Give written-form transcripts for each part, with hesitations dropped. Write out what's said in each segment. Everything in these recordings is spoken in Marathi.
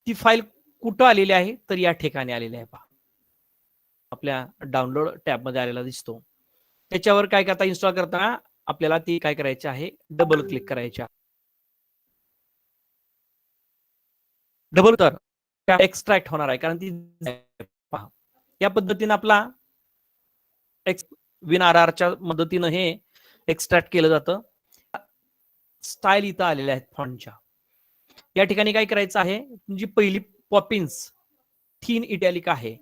ती फाईल कुठं आलेली आहे, तर या ठिकाणी आलेली आहे पहा. आपल्या डाउनलोड टॅब मध्ये आलेला दिसतो. त्याच्यावर काय करता, इन्स्टॉल करताना आपल्याला ती काय करायची आहे, डबल क्लिक करायची आहे. डबल तर एक्स्ट्रॅक्ट होणार आहे, कारण ती पहा या पद्धतीने आपला WinRRच्या मदतीनं हे एक्स्ट्रॅक्ट केलं जातं. स्टाईल इथं आलेल्या आहेत फॉन्टच्या. या ठिकाणी काय करायचं आहे, जी पहिली पॉपिन्स थीन इटॅलिक आहे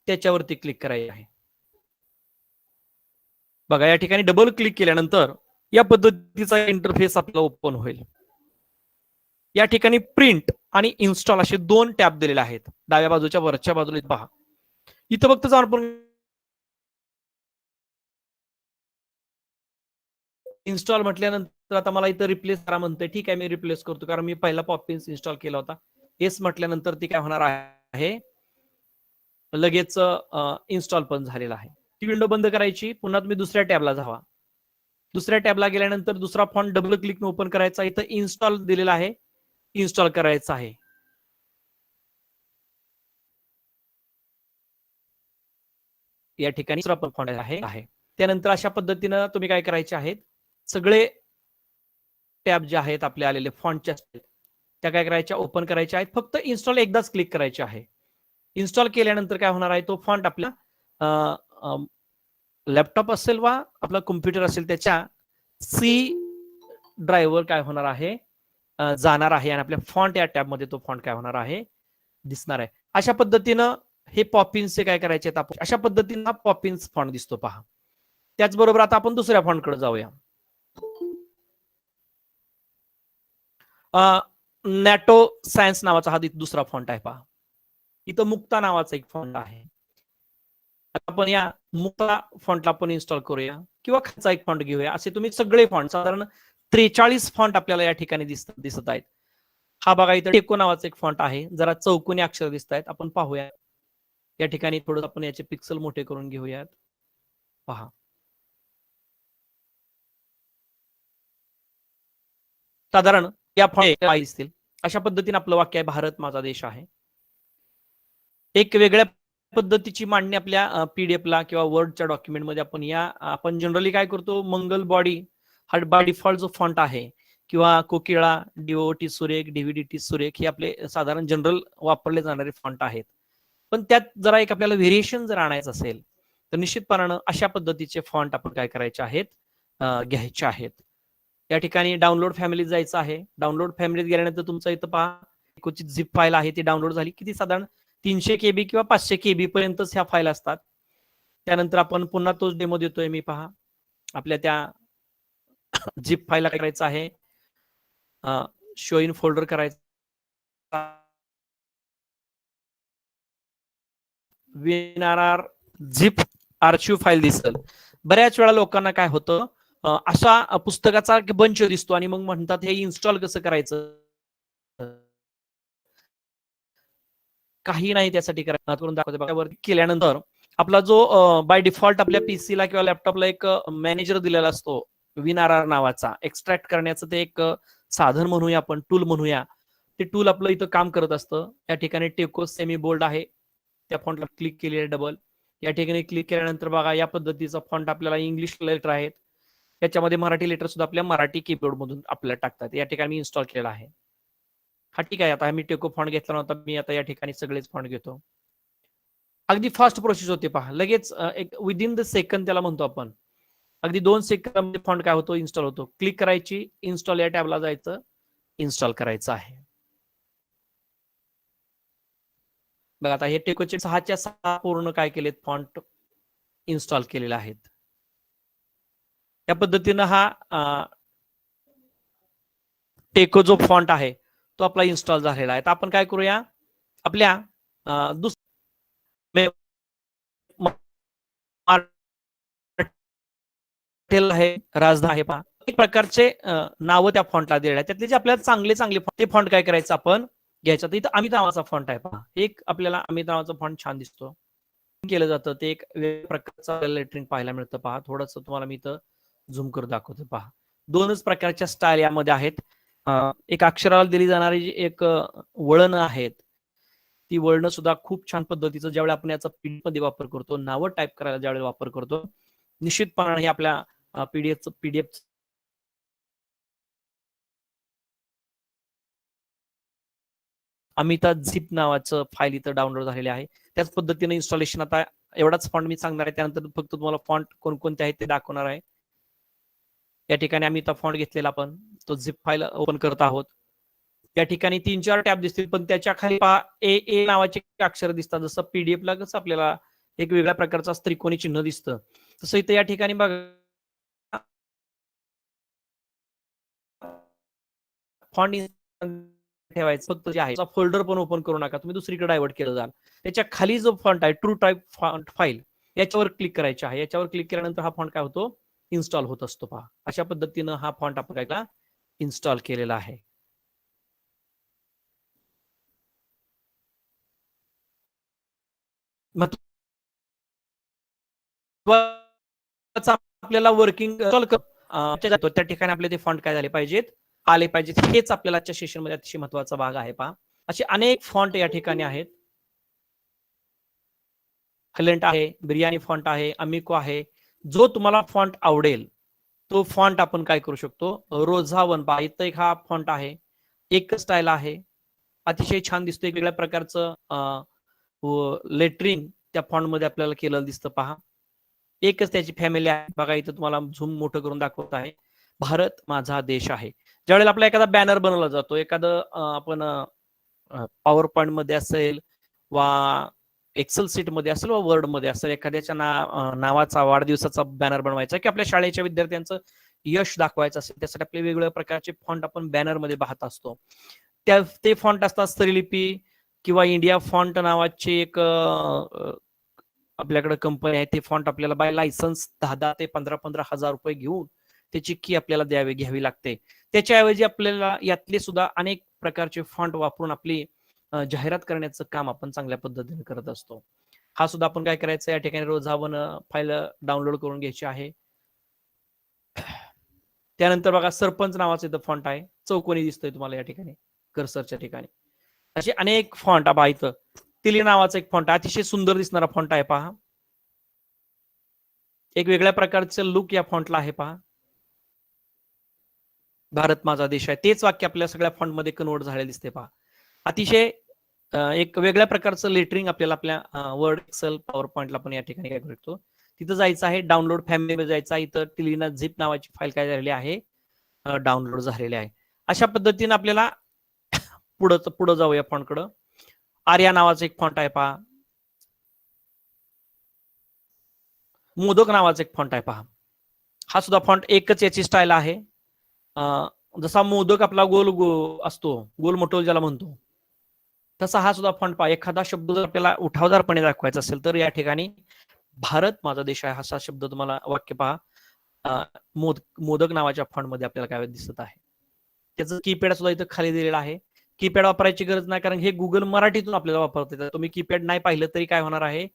त्याच्यावरती क्लिक करायचं आहे. बघा या ठिकाणी डबल क्लिक केल्यानंतर या पद्धतीचा इंटरफेस आपला ओपन होईल. या ठिकाणी प्रिंट आणि इन्स्टॉल असे दोन टॅब दिलेले आहेत. डाव्या बाजूच्या वरच्या बाजूला पहा. इथं फक्त जाऊन आपण इन्स्टॉल म्हटल्यानंतर आता मला इथं रिप्लेस करा म्हणते. ठीक आहे, मी रिप्लेस करतो, कारण मी पहिला पॉपिन्स इन्स्टॉल केला होता. येस म्हटल्यानंतर ती काय होणार आहे, लगेच इन्स्टॉल पण झालेला आहे. ती विंडो बंद करायची, पुन्हा तुम्ही दुसऱ्या टॅबला जावा. दुसऱ्या टॅबला गेल्यानंतर दुसरा फॉन्ट डबल क्लिक ओपन करायचा. इथं इन्स्टॉल दिलेला आहे, इन्स्टॉल करायचा आहे. या ठिकाणी दुसरा पण फॉन्ट आहे. त्यानंतर अशा पद्धतीनं तुम्ही काय करायचे आहेत, सगळे टॅब जे आहेत आपले आलेले फॉन्टच्या त्या काय करायच्या, ओपन करायच्या आहेत. फक्त इन्स्टॉल एकदाच क्लिक करायचे आहे. इन्स्टॉल केल्यानंतर काय होणार आहे, तो फॉन्ट आपला लॅपटॉप असेल वा आपला कम्प्युटर असेल त्याच्या सी ड्राईव्हवर काय होणार आहे, जाणार आहे आणि आपल्या फॉन्ट या टॅब मध्ये तो फॉन्ट काय होणार आहे, दिसणार आहे. अशा पद्धतीनं हे पॉपिन्सचे काय करायचे आहेत आपण, अशा पद्धतीनं पॉपिन्स फॉन्ट दिसतो पहा. त्याचबरोबर आता आपण दुसऱ्या फॉन्टकडे जाऊया. नॅटो सायन्स नावाचा हा दुसरा फॉन्ट आहे पहा. इथं मुक्ता नावाचा एक फॉन्ट आहे. आपण या मुक्ता फॉन्टला आपण इन्स्टॉल करूया किंवा खालचा एक फॉन्ट घेऊया. असे तुम्ही सगळे फॉन्ट, साधारण 43 फॉन्ट आपल्याला या ठिकाणी दिसत आहेत. हा बघा इथं टेको नावाचा एक फॉन्ट आहे, जरा चौकोनी अक्षर दिसत आहेत. आपण पाहूया या ठिकाणी थोडं आपण याचे पिक्सल मोठे करून घेऊयात. पहा साधारण या फॉन्ट दिसतील. अशा पद्धतीने आपलं वाक्य आहे, भारत माझा देश आहे. एक वेगळ्या पद्धतीची मांडणी आपल्या पीडीएफला किंवा वर्डच्या डॉक्युमेंटमध्ये आपण जनरली काय करतो, मंगल बॉडी हा बाय डिफॉल्ट जो फॉन्ट आहे, किंवा कोकिळा, डीओटी सुरेख, डीव्हीडीटी सुरेख हे आपले साधारण जनरल वापरले जाणारे फॉन्ट आहेत. पण त्यात जरा एक आपल्याला व्हेरिएशन जर आणायचं असेल तर निश्चितपणानं अशा पद्धतीचे फॉन्ट आपण काय करायचे आहेत, घ्यायचे आहेत. या ठिकाणी डाउनलोड फॅमिलीत जायचं आहे. डाउनलोड फॅमिलीत गेल्यानंतर तुमचं इथं पहा क्वचित झिप फाईल आहे, ती डाउनलोड झाली. किती साधारण 300 KB किंवा 500 KB पर्यंतच ह्या फाईल असतात. त्यानंतर आपण पुन्हा तोच डेमो देतोय मी. पहा आपल्या त्या झिप फाईलला काय करायचं आहे, शो इन फोल्डर करायचं, WinRR झिप आर्चिव्ह फाईल दिसेल. बऱ्याच वेळा लोकांना काय होतं, अशा पुस्तकाचा बंच दिसतो आणि मग म्हणतात हे इन्स्टॉल कसं करायचं, काही नाही त्यासाठी करून दाखवते. केल्यानंतर आपला जो बाय डिफॉल्ट आपल्या पीसीला किंवा लॅपटॉपला एक मॅनेजर दिलेला असतो WinRR नावाचा, एक्स्ट्रॅक्ट करण्याचं ते एक साधन म्हणूया, आपण टूल म्हणूया. ते टूल आपलं इथं काम करत असतं. या ठिकाणी टेको सेमी बोल्ड आहे, त्या फॉन्टला क्लिक केले डबल. या ठिकाणी क्लिक केल्यानंतर बघा या पद्धतीचा फॉन्ट आपल्याला इंग्लिश लेटर आहेत, याच्यामध्ये मराठी लेटर सुद्धा आपल्या मराठी कीबोर्ड मधून आपल्याला टाकतात. या ठिकाणी मी इन्स्टॉल केलेला आहे. हा ठीक आहे. आता मी टेको फॉन्ट घेतला नव्हता, मी आता या ठिकाणी सगळेच फॉन्ट घेतो. अगदी फास्ट प्रोसेस होते पहा, लगेच एक विदिन द सेकंड त्याला म्हणतो आपण. अगदी 2 सेकंद फॉन्ट काय होतो, इन्स्टॉल होतो. क्लिक करायची, इन्स्टॉल या टॅबला जायचं, इन्स्टॉल करायचं आहे. बघा आता हे टेकोचे 6च्या 6 पूर्ण काय केलेत, फॉन्ट इन्स्टॉल केलेले आहेत. या पद्धतीनं हा टेको जो फॉन्ट आहे तो आपला इन्स्टॉल झालेला आहे. तर आपण काय करूया, आपल्या आहे, राजधानी आहे पहा, एक प्रकारचे नावं त्या फॉन्टला दिलेले आहेत. त्यातले जे आपल्याला चांगले चांगले ते फॉन्ट काय करायचं आपण घ्यायचं. तर इथं अमित नावाचा फॉन्ट आहे पहा, एक आपल्याला अमित नावाचा फॉन्ट छान दिसतो, केलं जातं. ते एक वेगळ्या प्रकारचं लेटरिंग पाहायला मिळतं पहा. थोडंसं तुम्हाला मी इथं झूम करून दाखवतो पहा. 2च प्रकारच्या स्टाईल यामध्ये आहेत. एक अक्षराला दिली जाणारी एक वळण आहेत, ती वळणं सुद्धा खूप छान पद्धतीचं ज्यावेळी आपण याचा पीडीएफ मध्ये वापर करतो, नावं टाईप करायला ज्यावेळी वापर करतो, निश्चितपणाने हे आपल्या पीडीएफ अमिता झिप नावाचं फाईल इथं डाउनलोड झालेले आहे. त्याच पद्धतीने इन्स्टॉलेशन आता एवढाच फॉन्ट मी सांगणार आहे, त्यानंतर फक्त तुम्हाला फॉन्ट कोणकोणते आहेत ते दाखवणार आहे. या ठिकाणी आम्ही इथं फॉन्ट घेतलेला आपण तो झिप फाईल ओपन करत आहोत. त्या ठिकाणी 3-4 टॅब दिसतील, पण त्याच्या खाली पहा ए नावाचे अक्षर दिसतात. जसं पीडीएफला कसं आपल्याला एक वेगळ्या प्रकारचा त्रिकोणी चिन्ह दिसतं, तसं इथं या ठिकाणी बघा फॉन्ट ठेवायचं फक्त जे आहे फोल्डर पण ओपन करू नका, तुम्ही दुसरीकडे डायव्हर्ट केलं जाल. त्याच्या खाली जो फॉन्ट आहे ट्रू टाईप फॉन्ट फाईल याच्यावर क्लिक करायचे आहे. याच्यावर क्लिक केल्यानंतर हा फॉन्ट काय होतो, इन्स्टॉल होत असतो. पहा अशा पद्धतीनं हा फॉन्ट आपण काय इन्स्टॉल केलेला आहे. आपल्याला वर्किंग त्या ठिकाणी आपले ते फॉन्ट काय झाले पाहिजेत, आले पाहिजेत. हेच आपल्याला आजच्या सेशन मध्ये अतिशय महत्वाचा भाग आहे. पहा असे अनेक फॉन्ट या ठिकाणी आहेत. हलेंट आहे, बिर्याणी फॉन्ट आहे, अमिको आहे. जो तुम्हाला फॉन्ट आवडेल तो फॉन्ट आपण काय करू शकतो, रोझा वन पहा इथं एक हा फॉन्ट आहे, एक स्टाईल आहे, अतिशय छान दिसतो. एक वेगळ्या प्रकारचं लेटरिंग त्या फॉन्ट मध्ये आपल्याला केलेलं दिसतं. पहा एकच त्याची फॅमिली आहे. बघा इथं तुम्हाला झूम मोठं करून दाखवत आहे. भारत माझा देश आहे. ज्यावेळेला आपला एखादा बॅनर बनवला जातो, एखादं आपण पॉवर पॉइंट मध्ये असेल वा एक्सेल सीट मध्ये असेल वा वर्ड मध्ये असेल, एखाद्याच्या नावाचा वाढदिवसाचा बॅनर बनवायचा किंवा आपल्या शाळेच्या विद्यार्थ्यांचं यश दाखवायचं असेल, त्यासाठी आपले वेगवेगळ्या प्रकारचे फॉन्ट आपण बॅनर मध्ये पाहत असतो. ते फॉन्ट असतात स्त्रीलिपी किंवा इंडिया फॉन्ट नावाची एक आपल्याकडे कंपनी आहे. ते फॉन्ट आपल्याला बाय लायसन्स 10 ते 15 हजार रुपये घेऊन त्याची की आपल्याला घ्यावी लागते. त्याच्याऐवजी आपल्याला यातले सुद्धा अनेक प्रकारचे फॉन्ट वापरून आपली जाहिरात करण्याचं काम आपण चांगल्या पद्धतीने करत असतो. हा सुद्धा आपण काय करायचं, या ठिकाणी रोझा वन फाईल डाउनलोड करून घ्यायची आहे. त्यानंतर बघा सरपंच नावाचं इथं फॉन्ट आहे, चौकोनी दिसतोय तुम्हाला या ठिकाणी कर्सरच्या ठिकाणी. असे अनेक फॉन्ट पहा इथं तिली नावाचा एक फॉन्ट अतिशय सुंदर दिसणारा फॉन्ट आहे. पहा एक वेगळ्या प्रकारचं लुक या फॉन्टला आहे. पहा भारत माझा देश आहे, तेच वाक्य आपल्या सगळ्या फॉन्ट मध्ये कन्वर्ट झालेले दिसते. पहा अतिशय एक वेगळ्या प्रकारचं लेटरिंग आपल्याला आपल्या वर्ड एक्सेल पॉवर पॉइंटला पण या ठिकाणी काय करू शकतो, तिथं जायचं आहे. डाउनलोड फॅमिलीमध्ये जायचं, इथं टिलिना झिप नावाची फाईल काय झालेली आहे, डाउनलोड झालेली आहे. अशा पद्धतीने आपल्याला पुढं जाऊया फॉन्टकडं. आर्या नावाचा एक फॉन्ट आहे. पहा मोदक नावाचा एक फॉन्ट आहे. पहा हा सुद्धा फॉन्ट एकच याची स्टाईल आहे. जसा मोदक आपला गोल असतो, गोल मोठोल ज्याला म्हणतो, तसा हा सुद्धा फॉन्ट पहा. एखादा शब्द जर आपल्याला उठावदारपणे दाखवायचा असेल तर या ठिकाणी भारत माझा देश आहे असा शब्द तुम्हाला वाक्य पहा मोदक नावाच्या फॉन्ट मध्ये आपल्याला काय दिसत आहे. त्याचं कीपॅड सुद्धा इथं खाली दिलेला आहे. कीपॅड वापरायची गरज नाही, कारण हे गुगल मराठीतून आपल्याला वापरता येतं. तुम्ही कीपॅड नाही पाहिलं तरी काय होणार आहे,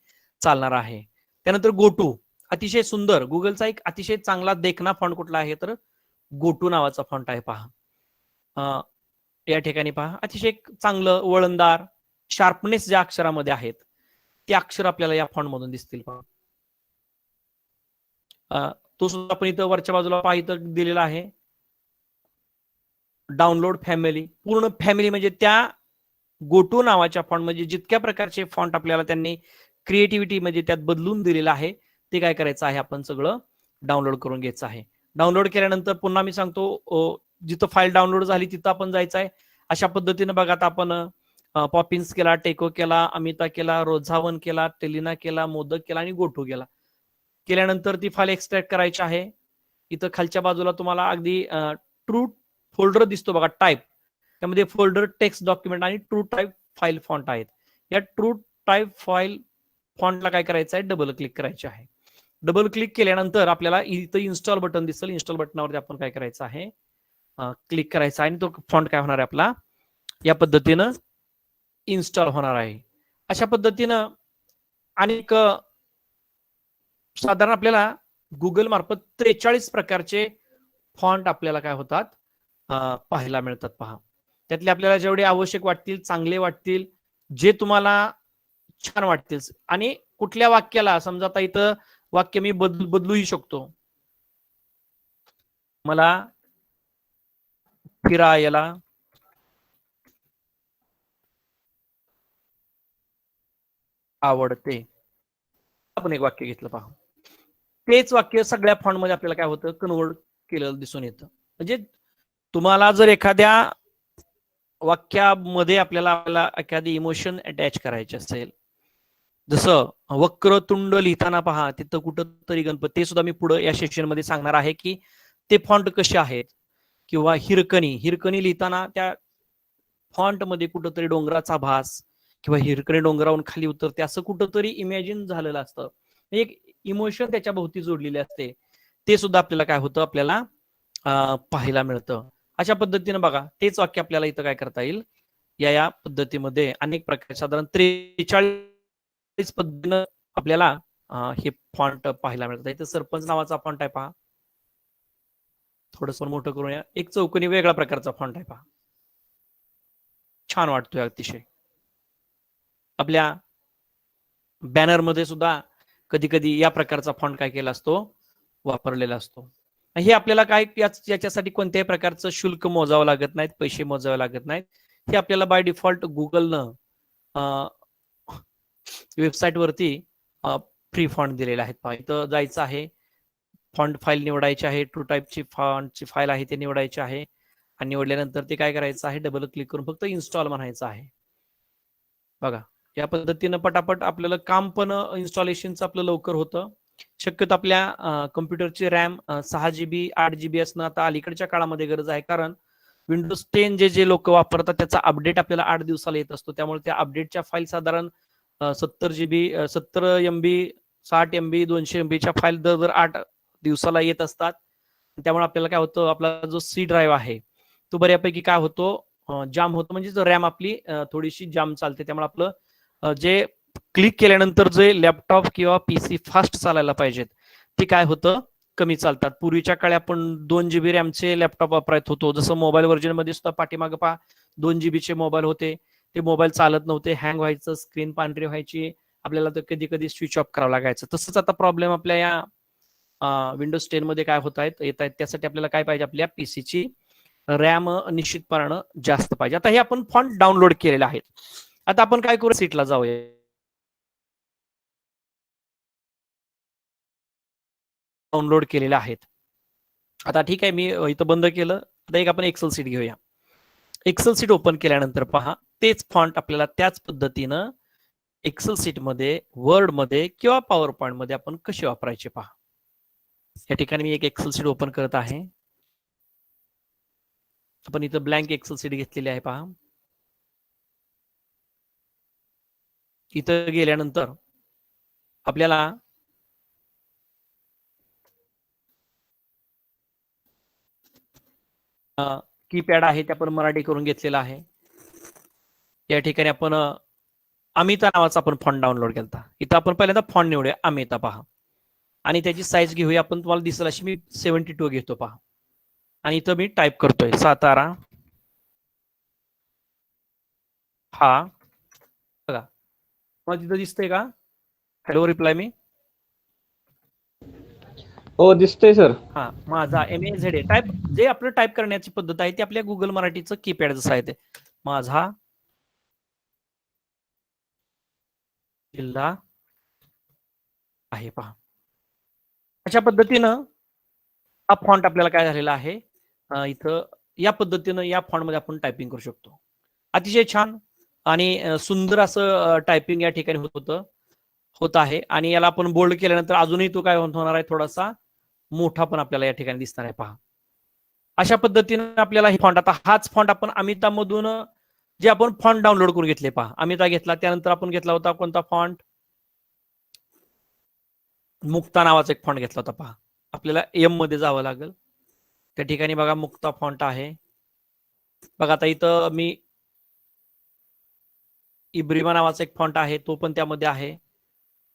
चालणार आहे. त्यानंतर गोटू अतिशय सुंदर, गुगलचा एक अतिशय चांगला देखना फॉन्ट कुठला आहे तर गोटू नावाचा फॉन्ट आहे. पहा या ठिकाणी पहा अतिशय चांगलं वळणदार शार्पनेस ज्या अक्षरामध्ये आहेत ते अक्षर आपल्याला या फॉन्ट मधून दिसतील. पहा तो सुद्धा आपण इथं वरच्या बाजूला पहा इथं दिलेला आहे. डाउनलोड फॅमिली, पूर्ण फॅमिली म्हणजे त्या गोटू नावाच्या फॉन्ट म्हणजे जितक्या प्रकारचे फॉन्ट आपल्याला त्यांनी क्रिएटिव्हिटी म्हणजे त्यात बदलून दिलेलं आहे ते काय करायचं आहे, आपण सगळं डाउनलोड करून घ्यायचं आहे. डाउनलोड केल्यानंतर पुन्हा मी सांगतो जिथं फाईल डाउनलोड झाली तिथं आपण जायचं आहे. अशा पद्धतीने बघा आता आपण पॉपिन्स केला, टेको केला, अमिता केला, रोझावन केला, टेलिना केला, मोदक केला आणि गोटू केला. केल्यानंतर ती फाईल एक्सट्रॅक्ट करायची आहे. इथं खालच्या बाजूला तुम्हाला अगदी ट्रू फोल्डर दिसतो बघा टाईप, त्यामध्ये फोल्डर टेक्स्ट डॉक्युमेंट आणि ट्रू टाईप फाईल फॉन्ट आहेत. या ट्रू टाईप फाईल फॉन्टला काय करायचं आहे, डबल क्लिक करायचे आहे. डबल क्लिक केल्यानंतर आपल्याला इथं इन्स्टॉल बटन दिसेल. इन्स्टॉल बटनावरती आपण काय करायचं आहे, क्लिक करायचा आहे आणि तो फॉन्ट काय होणार आहे आपला या पद्धतीनं इन्स्टॉल होणार आहे. अशा पद्धतीनं अनेक साधारण आपल्याला गुगल मार्फत 43 प्रकारचे फॉन्ट आपल्याला काय होतात, पाहायला मिळतात. पहा त्यातले आपल्याला जेवढे आवश्यक वाटतील, चांगले वाटतील, जे तुम्हाला छान वाटतील. आणि कुठल्या वाक्याला समजा आता इथं वाक्य मी बदलूही शकतो. मला फिरायला आवडते. आपण एक वाक्य घेतलं पहा. तेच वाक्य सगळ्या फॉन्टमध्ये आपल्याला काय होतं, कन्वर्ट केलेलं दिसून येतं. म्हणजे तुम्हाला जर एखाद्या वाक्यामध्ये आपल्याला एखादी इमोशन अटॅच करायची असेल, जसं वक्रतुंड लिहिताना पहा, तिथं कुठं तरी गणपती, ते सुद्धा मी पुढे या सेशनमध्ये सांगणार आहे की ते फॉन्ट कसे आहेत. किंवा हिरकणी लिहिताना त्या फॉन्टमध्ये कुठंतरी डोंगराचा भास किंवा हिरकणी डोंगरावरून खाली उतरते असं कुठंतरी इमॅजिन झालेलं असतं. एक इमोशन त्याच्या भोवती जोडलेले असते. ते सुद्धा आपल्याला काय होतं, आपल्याला पाहायला मिळतं. अशा पद्धतीनं बघा, तेच वाक्य आपल्याला इथं काय करता येईल, या पद्धतीमध्ये अनेक प्रकार, साधारण 43 पद्धतीनं आपल्याला हे फॉन्ट पाहायला मिळतात. इथं सरपंच नावाचा फॉन्ट आहे पहा. थोडंसं मोठं करूया. एक चौकोनी वेगळ्या प्रकारचा फॉन्ट आहे पहा. छान वाटतोय अतिशय. आपल्या बॅनरमध्ये सुद्धा कधी कधी या प्रकारचा फॉन्ट काय केला असतो, वापरलेला असतो. हे आपल्याला काय याच्यासाठी कोणत्याही प्रकारचं शुल्क मोजावं लागत नाहीत, पैसे मोजावे लागत नाहीत. हे आपल्याला बाय डिफॉल्ट गुगलनं वेबसाईट वरती फ्री फॉन्ट दिलेले आहेत. इथं जायचं आहे, फॉन्ट फाईल निवडायची आहे, ट्रू टाईपची फॉन्टची फाईल आहे ते निवडायची आहे. आणि निवडल्यानंतर ते काय करायचं आहे, डबल क्लिक करून फक्त इन्स्टॉल म्हणायचं आहे. बघा, या पद्धतीनं पटापट आपल्याला काम पण इन्स्टॉलेशनचं आपलं लवकर होतं. शक्यतो आपल्या कम्प्युटरची रॅम 6 GB 8 GB असणं आता अलीकडच्या काळामध्ये गरज आहे. कारण विंडोज 10 जे लोक वापरतात त्याचा अपडेट आपल्याला 8 दिवसाला येत असतो. त्यामुळे त्या अपडेटच्या फाईल साधारण 70 GB 70 MB 60 MB 200 MB file दर 8 दिवसाला येत असतात. त्यामुळे आपल्याला काय होतं, आपला जो सी ड्राईव्ह आहे तो बऱ्यापैकी काय होतो, जाम होतो. म्हणजे रॅम आपली थोडीशी जाम चालते. त्यामुळे आपलं जे क्लिक केल्यानंतर जे लॅपटॉप किंवा पीसी फास्ट चालायला पाहिजेत ते काय होतं, कमी चालतात. पूर्वीच्या काळी आपण 2 GB रॅमचे लॅपटॉप वापरत होतो. जसं मोबाईल व्हर्जन मध्ये सुद्धा पाठीमागे पहा 2 GB मोबाईल होते. ते मोबाईल चालत नव्हते, हँग व्हायचं, स्क्रीन पांढरी व्हायची, आपल्याला तर कधी कधी स्विच ऑफ करावं लागायचं. तसंच आता प्रॉब्लेम आपल्या या विंडोज 10 मध्ये काय होत आहेत, येत आहेत. त्यासाठी आपल्याला काय पाहिजे, आपल्या पीसीची रॅम निश्चितपणानं जास्त पाहिजे. आता हे आपण फॉन्ट डाउनलोड केलेले आहेत. आता आपण काय करू, सीटला जाऊया. डाउनलोड केलेले आहेत. आता ठीक आहे, मी इथं बंद केलं. आता एक आपण एक्सेल सीट घेऊया. एक्सेल सीट ओपन केल्यानंतर पहा, तेच फॉन्ट आपल्याला त्याच पद्धतीनं एक्सेल सीट मध्ये, वर्ड मध्ये किंवा पॉवर पॉईंट मध्ये आपण कसे वापरायचे पहा. या ठिकाणी मी एक एक्सेल सीट ओपन करत आहे. आपण इथं ब्लँक एक्सेल सीट घेतलेली आहे पहा. इथं गेल्यानंतर आपल्याला कीपॅड आहे ते आपण मराठी करून घेतलेला आहे. या ठिकाणी आपण अमिता नावाचा आपण फॉन्ट डाउनलोड केला. इथं आपण पहिल्यांदा फॉन्ट निवडूया, अमिता पहा. आणि त्याची साईज घेऊया आपण, तुम्हाला दिसेल अशी मी 72 घेतो पहा. आणि इथं मी टाईप करतोय सातारा. हा बघा, मला तिथं दिसतंय का हॅलो रिप्लाय मी? हो दिसतंय सर. हा, माझा MAZA टाईप, जे आपलं टाईप करण्याची पद्धत आहे ती आपल्या गुगल मराठीचं कीपॅड जसं आहे ते माझा जिल्हा आहे पहा. अशा पद्धतीनं हा फॉन्ट आपल्याला काय झालेला आहे, इथं या पद्धतीनं या फॉन्ट मध्ये आपण टायपिंग करू शकतो. अतिशय छान आणि सुंदर असं टायपिंग या ठिकाणी होत आहे. आणि याला आपण बोल्ड केल्यानंतर अजूनही तो काय होणार आहे, थोडासा मोठा पण आपल्याला या ठिकाणी दिसणार आहे पहा. अशा पद्धतीने आपल्याला हे फॉन्ट, आता हाच फॉन्ट आपण अमिता मधून जे आपण फॉन्ट डाउनलोड करून घेतले पहा. अमिता घेतला, त्यानंतर आपण घेतला होता कोणता फॉन्ट, मुक्ता नावाचा एक फॉन्ट घेतला होता पहा. आपल्याला एम मध्ये जावं लागेल. त्या ठिकाणी बघा मुक्ता फॉन्ट आहे बघा. आता इथं मी इब्रिमा नावाचा एक फॉन्ट आहे, तो पण त्यामध्ये आहे.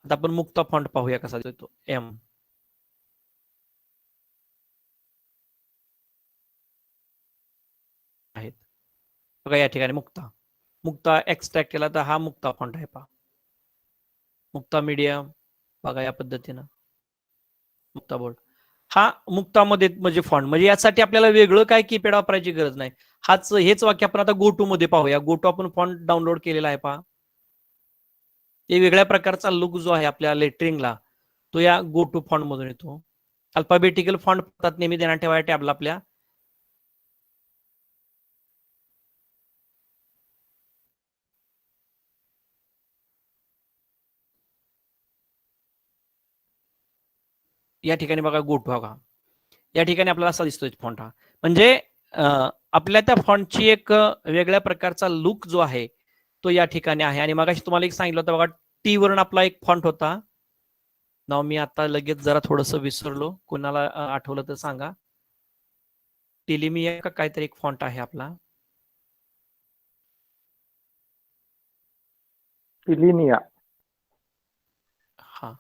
आता आपण मुक्ता फॉन्ट पाहूया कसा देतो, एम आहेत बघा या ठिकाणी मुक्ता. मुक्ता एक्स्ट्रॅक्ट केला तर हा मुक्ता फॉन्ट आहे पहा. मुक्ता मीडियम बघा या पद्धतीनं. मुक्ता बोर्ड हा मुक्तामध्ये म्हणजे फॉन्ट, म्हणजे यासाठी आपल्याला वेगळं काय कीपॅड वापरायची गरज नाही. हेच वाक्य आपण आता गोटू मध्ये पाहूया. गोटू आपण फॉन्ट डाउनलोड केलेला आहे पहा. ते वेगळ्या प्रकारचा लुक जो आहे आपल्या लेटरिंगला तो या गोटू फॉन्ट मधून येतो. अल्फाबेटिकल फॉन्ट पडतात नेहमी देण्यात ठेवाया टॅबला आपल्या. या ठिकाणी बघा गोटू बघा, या ठिकाणी आपल्याला असा दिसतोय फॉन्ट हा. म्हणजे आपल्या त्या फॉन्टची एक वेगळ्या प्रकारचा लुक जो आहे तो या ठिकाणी आहे. आणि मगाशी तुम्हाला एक सांगितलं होतं बघा, टी वरून आपला एक फॉन्ट होता. नाव मी आता लगेच जरा थोडस विसरलो, कोणाला आठवलं तर सांगा. टिलिमिया का काहीतरी एक फॉन्ट आहे आपला. टिलिनिया. हा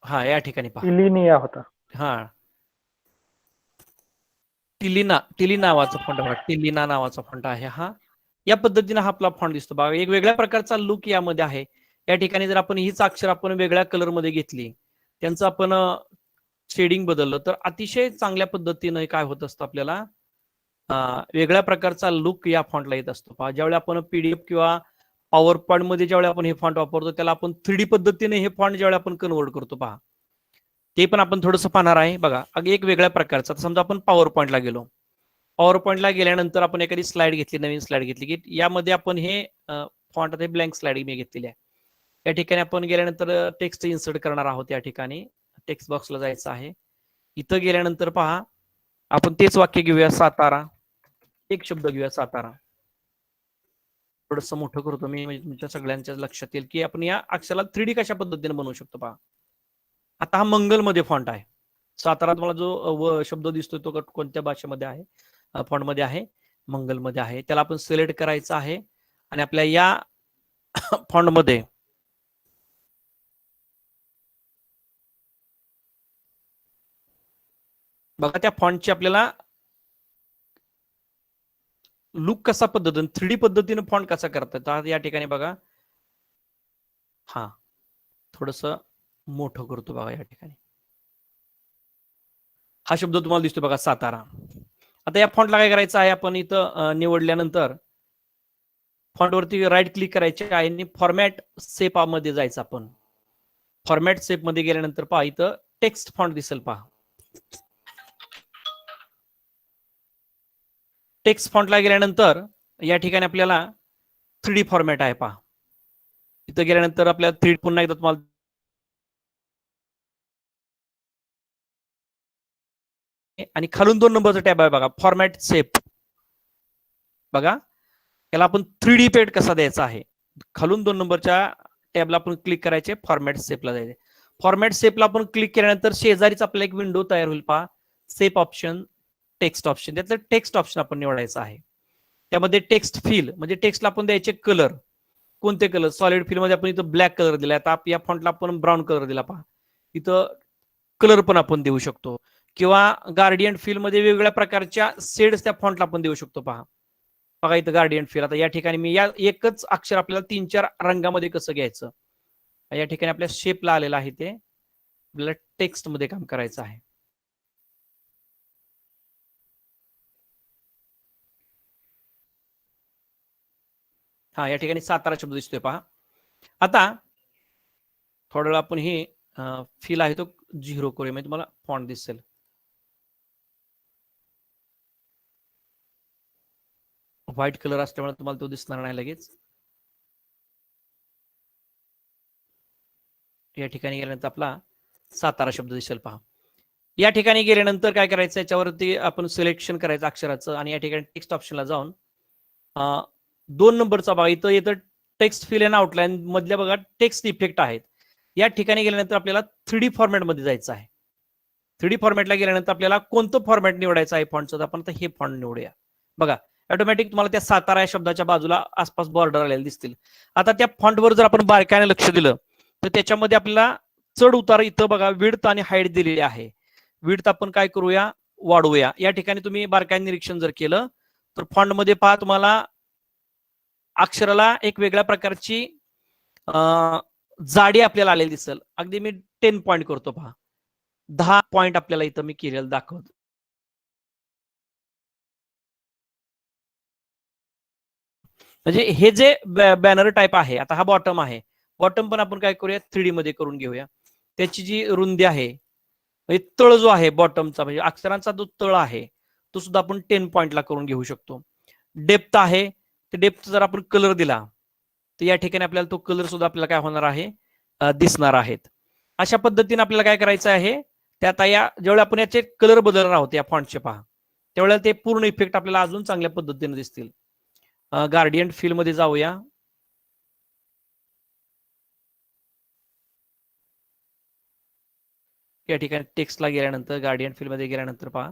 हा या ठिकाणी पहा टिलिनिया होता. हा टिली नावाचा फॉन्ट बघा, टिलिना नावाचा फॉन्ट आहे हा. या पद्धतीने हा आपला फॉन्ट दिसतो बघा. एक वेगळ्या प्रकारचा लुक यामध्ये आहे. या ठिकाणी जर आपण हीच अक्षर आपण वेगळ्या कलर मध्ये घेतली, त्यांचं आपण शेडिंग बदललं तर अतिशय चांगल्या पद्धतीने काय होत असतं आपल्याला वेगळ्या प्रकारचा लुक या फॉन्टला येत असतो पहा. ज्यावेळी आपण पीडीएफ किंवा पॉवर पॉईंट मध्ये ज्यावेळी आपण हे फॉन्ट वापरतो त्याला आपण 3D पद्धतीने हे फॉन्ट ज्यावेळी आपण कन्वर्ट करतो पहा, ते पण आपण थोडंसं पाहणार आहे बघा. एक वेगळ्या प्रकारचा, समजा आपण पॉवर पॉईंटला गेलो, पॉवर पॉईंटला गेल्यानंतर आपण एखादी स्लाइड घेतली, नवीन स्लाइड घेतली की यामध्ये आपण हे फॉन्ट आता ब्लँक स्लाइड मी घेतलेली आहे. या ठिकाणी आपण गेल्यानंतर टेक्स्ट इन्सर्ट करणार आहोत. या ठिकाणी टेक्स्ट बॉक्सला जायचं आहे. इथं गेल्यानंतर पहा आपण तेच वाक्य घेऊया, सातारा. एक शब्द घेऊया सातारा. थोडस मोठं करतो मी, म्हणजे तुमच्या सगळ्यांच्या लक्षात येईल की आपण या अक्षराला 3D कशा पद्धतीने बनवू शकतो पहा. आता हा मंगल मध्ये फॉन्ट आहे. सातारा तुम्हाला जो शब्द दिसतोय तो कोणत्या भाषेमध्ये आहे, फॉन्ट मध्ये आहे, मंगल मध्ये आहे. त्याला आपण सिलेक्ट करायचं आहे आणि आपल्या या फॉन्ट मध्ये बघा त्या फॉन्टची आपल्याला लुक कसा पद्धतीने 3D पद्धतीने फॉन्ट कसा करतात या ठिकाणी बघा. हा थोडस मोठं करतो बघा. या ठिकाणी हा शब्द तुम्हाला दिसतो बघा, सातारा. आता या फॉन्टला काय करायचं आहे, आपण इथं निवडल्यानंतर फॉन्टवरती राईट क्लिक करायचे आहे आणि फॉर्मॅट सेप मध्ये जायचं. आपण फॉर्मॅट सेप मध्ये गेल्यानंतर पहा इथं टेक्स्ट फॉन्ट दिसेल पहा. टेक्स्ट फॉन्टला गेल्यानंतर या ठिकाणी आपल्याला 3D फॉर्मॅट आहे पहा. इथं गेल्यानंतर आपल्याला 3D पुन्हा एकदा तुम्हाला आणि खालून 2 नंबरचा टॅब आहे बघा, फॉर्मॅट सेप. बघा याला आपण 3D पेड कसा द्यायचा आहे. खालून 2 नंबरच्या टॅबला आपण क्लिक करायचे, फॉर्मॅट सेपला जायचे. फॉर्मॅट सेपला आपण क्लिक केल्यानंतर शेजारीच आपल्याला एक विंडो तयार होईल पहा, सेप ऑप्शन, टेक्स्ट ऑप्शन. त्यातलं टेक्स्ट ऑप्शन आपण निवडायचं आहे. त्यामध्ये टेक्स्ट फिल म्हणजे टेक्स्टला आपण द्यायचे कलर. कोणते कलर, सॉलिड फिल मध्ये आपण इथं ब्लॅक कलर दिलाय. आता या फॉन्टला आपण ब्राऊन कलर दिला पहा. इथं कलर पण आपण देऊ शकतो किंवा गार्डियन फिल मध्ये वेगवेगळ्या प्रकारच्या शेड्स त्या फॉन्टला आपण देऊ शकतो पहा. बघा इथं गार्डियन फिल. आता या ठिकाणी मी या एकच अक्षर आपल्याला 3-4 रंगामध्ये कसं घ्यायचं, या ठिकाणी आपल्या शेपला आलेलं आहे, ते आपल्याला टेक्स्ट मध्ये काम करायचं आहे. हा या ठिकाणी सातारा शब्द दिसतोय पहा. आता थोड्या वेळ आपण हे फिल आहे तो 0 करूया, म्हणजे तुम्हाला फॉन्ट दिसेल. व्हाईट कलर असल्यामुळे तुम्हाला तो दिसणार नाही लगेच. या ठिकाणी गेल्यानंतर आपला सातारा शब्द दिसेल पहा. या ठिकाणी गेल्यानंतर काय करायचं, याच्यावरती आपण सिलेक्शन करायचं अक्षराचं आणि या ठिकाणी टेक्स्ट ऑप्शनला जाऊन 2 नंबरचा बघा इथं येतं टेक्स्ट फिल अँड आउटलाईन मधल्या बघा टेक्स्ट इफेक्ट आहेत. या ठिकाणी गेल्यानंतर आपल्याला 3D फॉर्मॅट मध्ये जायचं आहे. 3D फॉर्मॅटला गेल्यानंतर आपल्याला कोणतं फॉर्मॅट निवडायचं आहे फॉन्टचं, आपण आता हे फॉन्ट निवडूया. बघा ऑटोमॅटिक तुम्हाला त्या सातारा या शब्दाच्या बाजूला आसपास बॉर्डर आलेले दिसतील. आता त्या फॉन्टवर जर आपण बारकाईने लक्ष दिलं तर त्याच्यामध्ये आपल्याला चढ उतार इथं बघा विड्थ आणि हाईट दिलेली आहे. विड्थ आपण काय करूया, वाढवूया. या ठिकाणी तुम्ही बारकाईने निरीक्षण जर केलं तर फॉन्ट मध्ये पहा तुम्हाला अक्षराला एक वेगळ्या प्रकारची जाडी आपल्याला आलेली दिसेल. अगदी मी 10 पॉईंट करतो पहा, 10 पॉईंट आपल्याला इथं मी केलेलं दाखवतो. म्हणजे हे जे बॅनर टाईप आहे, आता हा बॉटम आहे, बॉटम पण आपण काय करूया 3D मध्ये करून घेऊया. त्याची जी रुंदी आहे, म्हणजे तळ जो आहे बॉटमचा, म्हणजे अक्षरांचा जो तळ आहे तो सुद्धा आपण 10 पॉईंटला करून घेऊ शकतो. डेप्थ आहे, ते डेप्थ जर आपण कलर दिला तर या ठिकाणी आपल्याला तो कलर सुद्धा आपल्याला काय होणार आहे, दिसणार आहेत. अशा पद्धतीने आपल्याला काय करायचं आहे, त्यात या ज्यावेळी आपण याचे कलर बदलणार आहोत या फॉन्टचे पहा, त्यावेळेला ते पूर्ण इफेक्ट आपल्याला अजून चांगल्या पद्धतीने दिसतील. गार्डियन फील मध्ये जाऊया. या ठिकाणी टेक्स्टला गेल्यानंतर गार्डियन फील मध्ये गेल्यानंतर पहा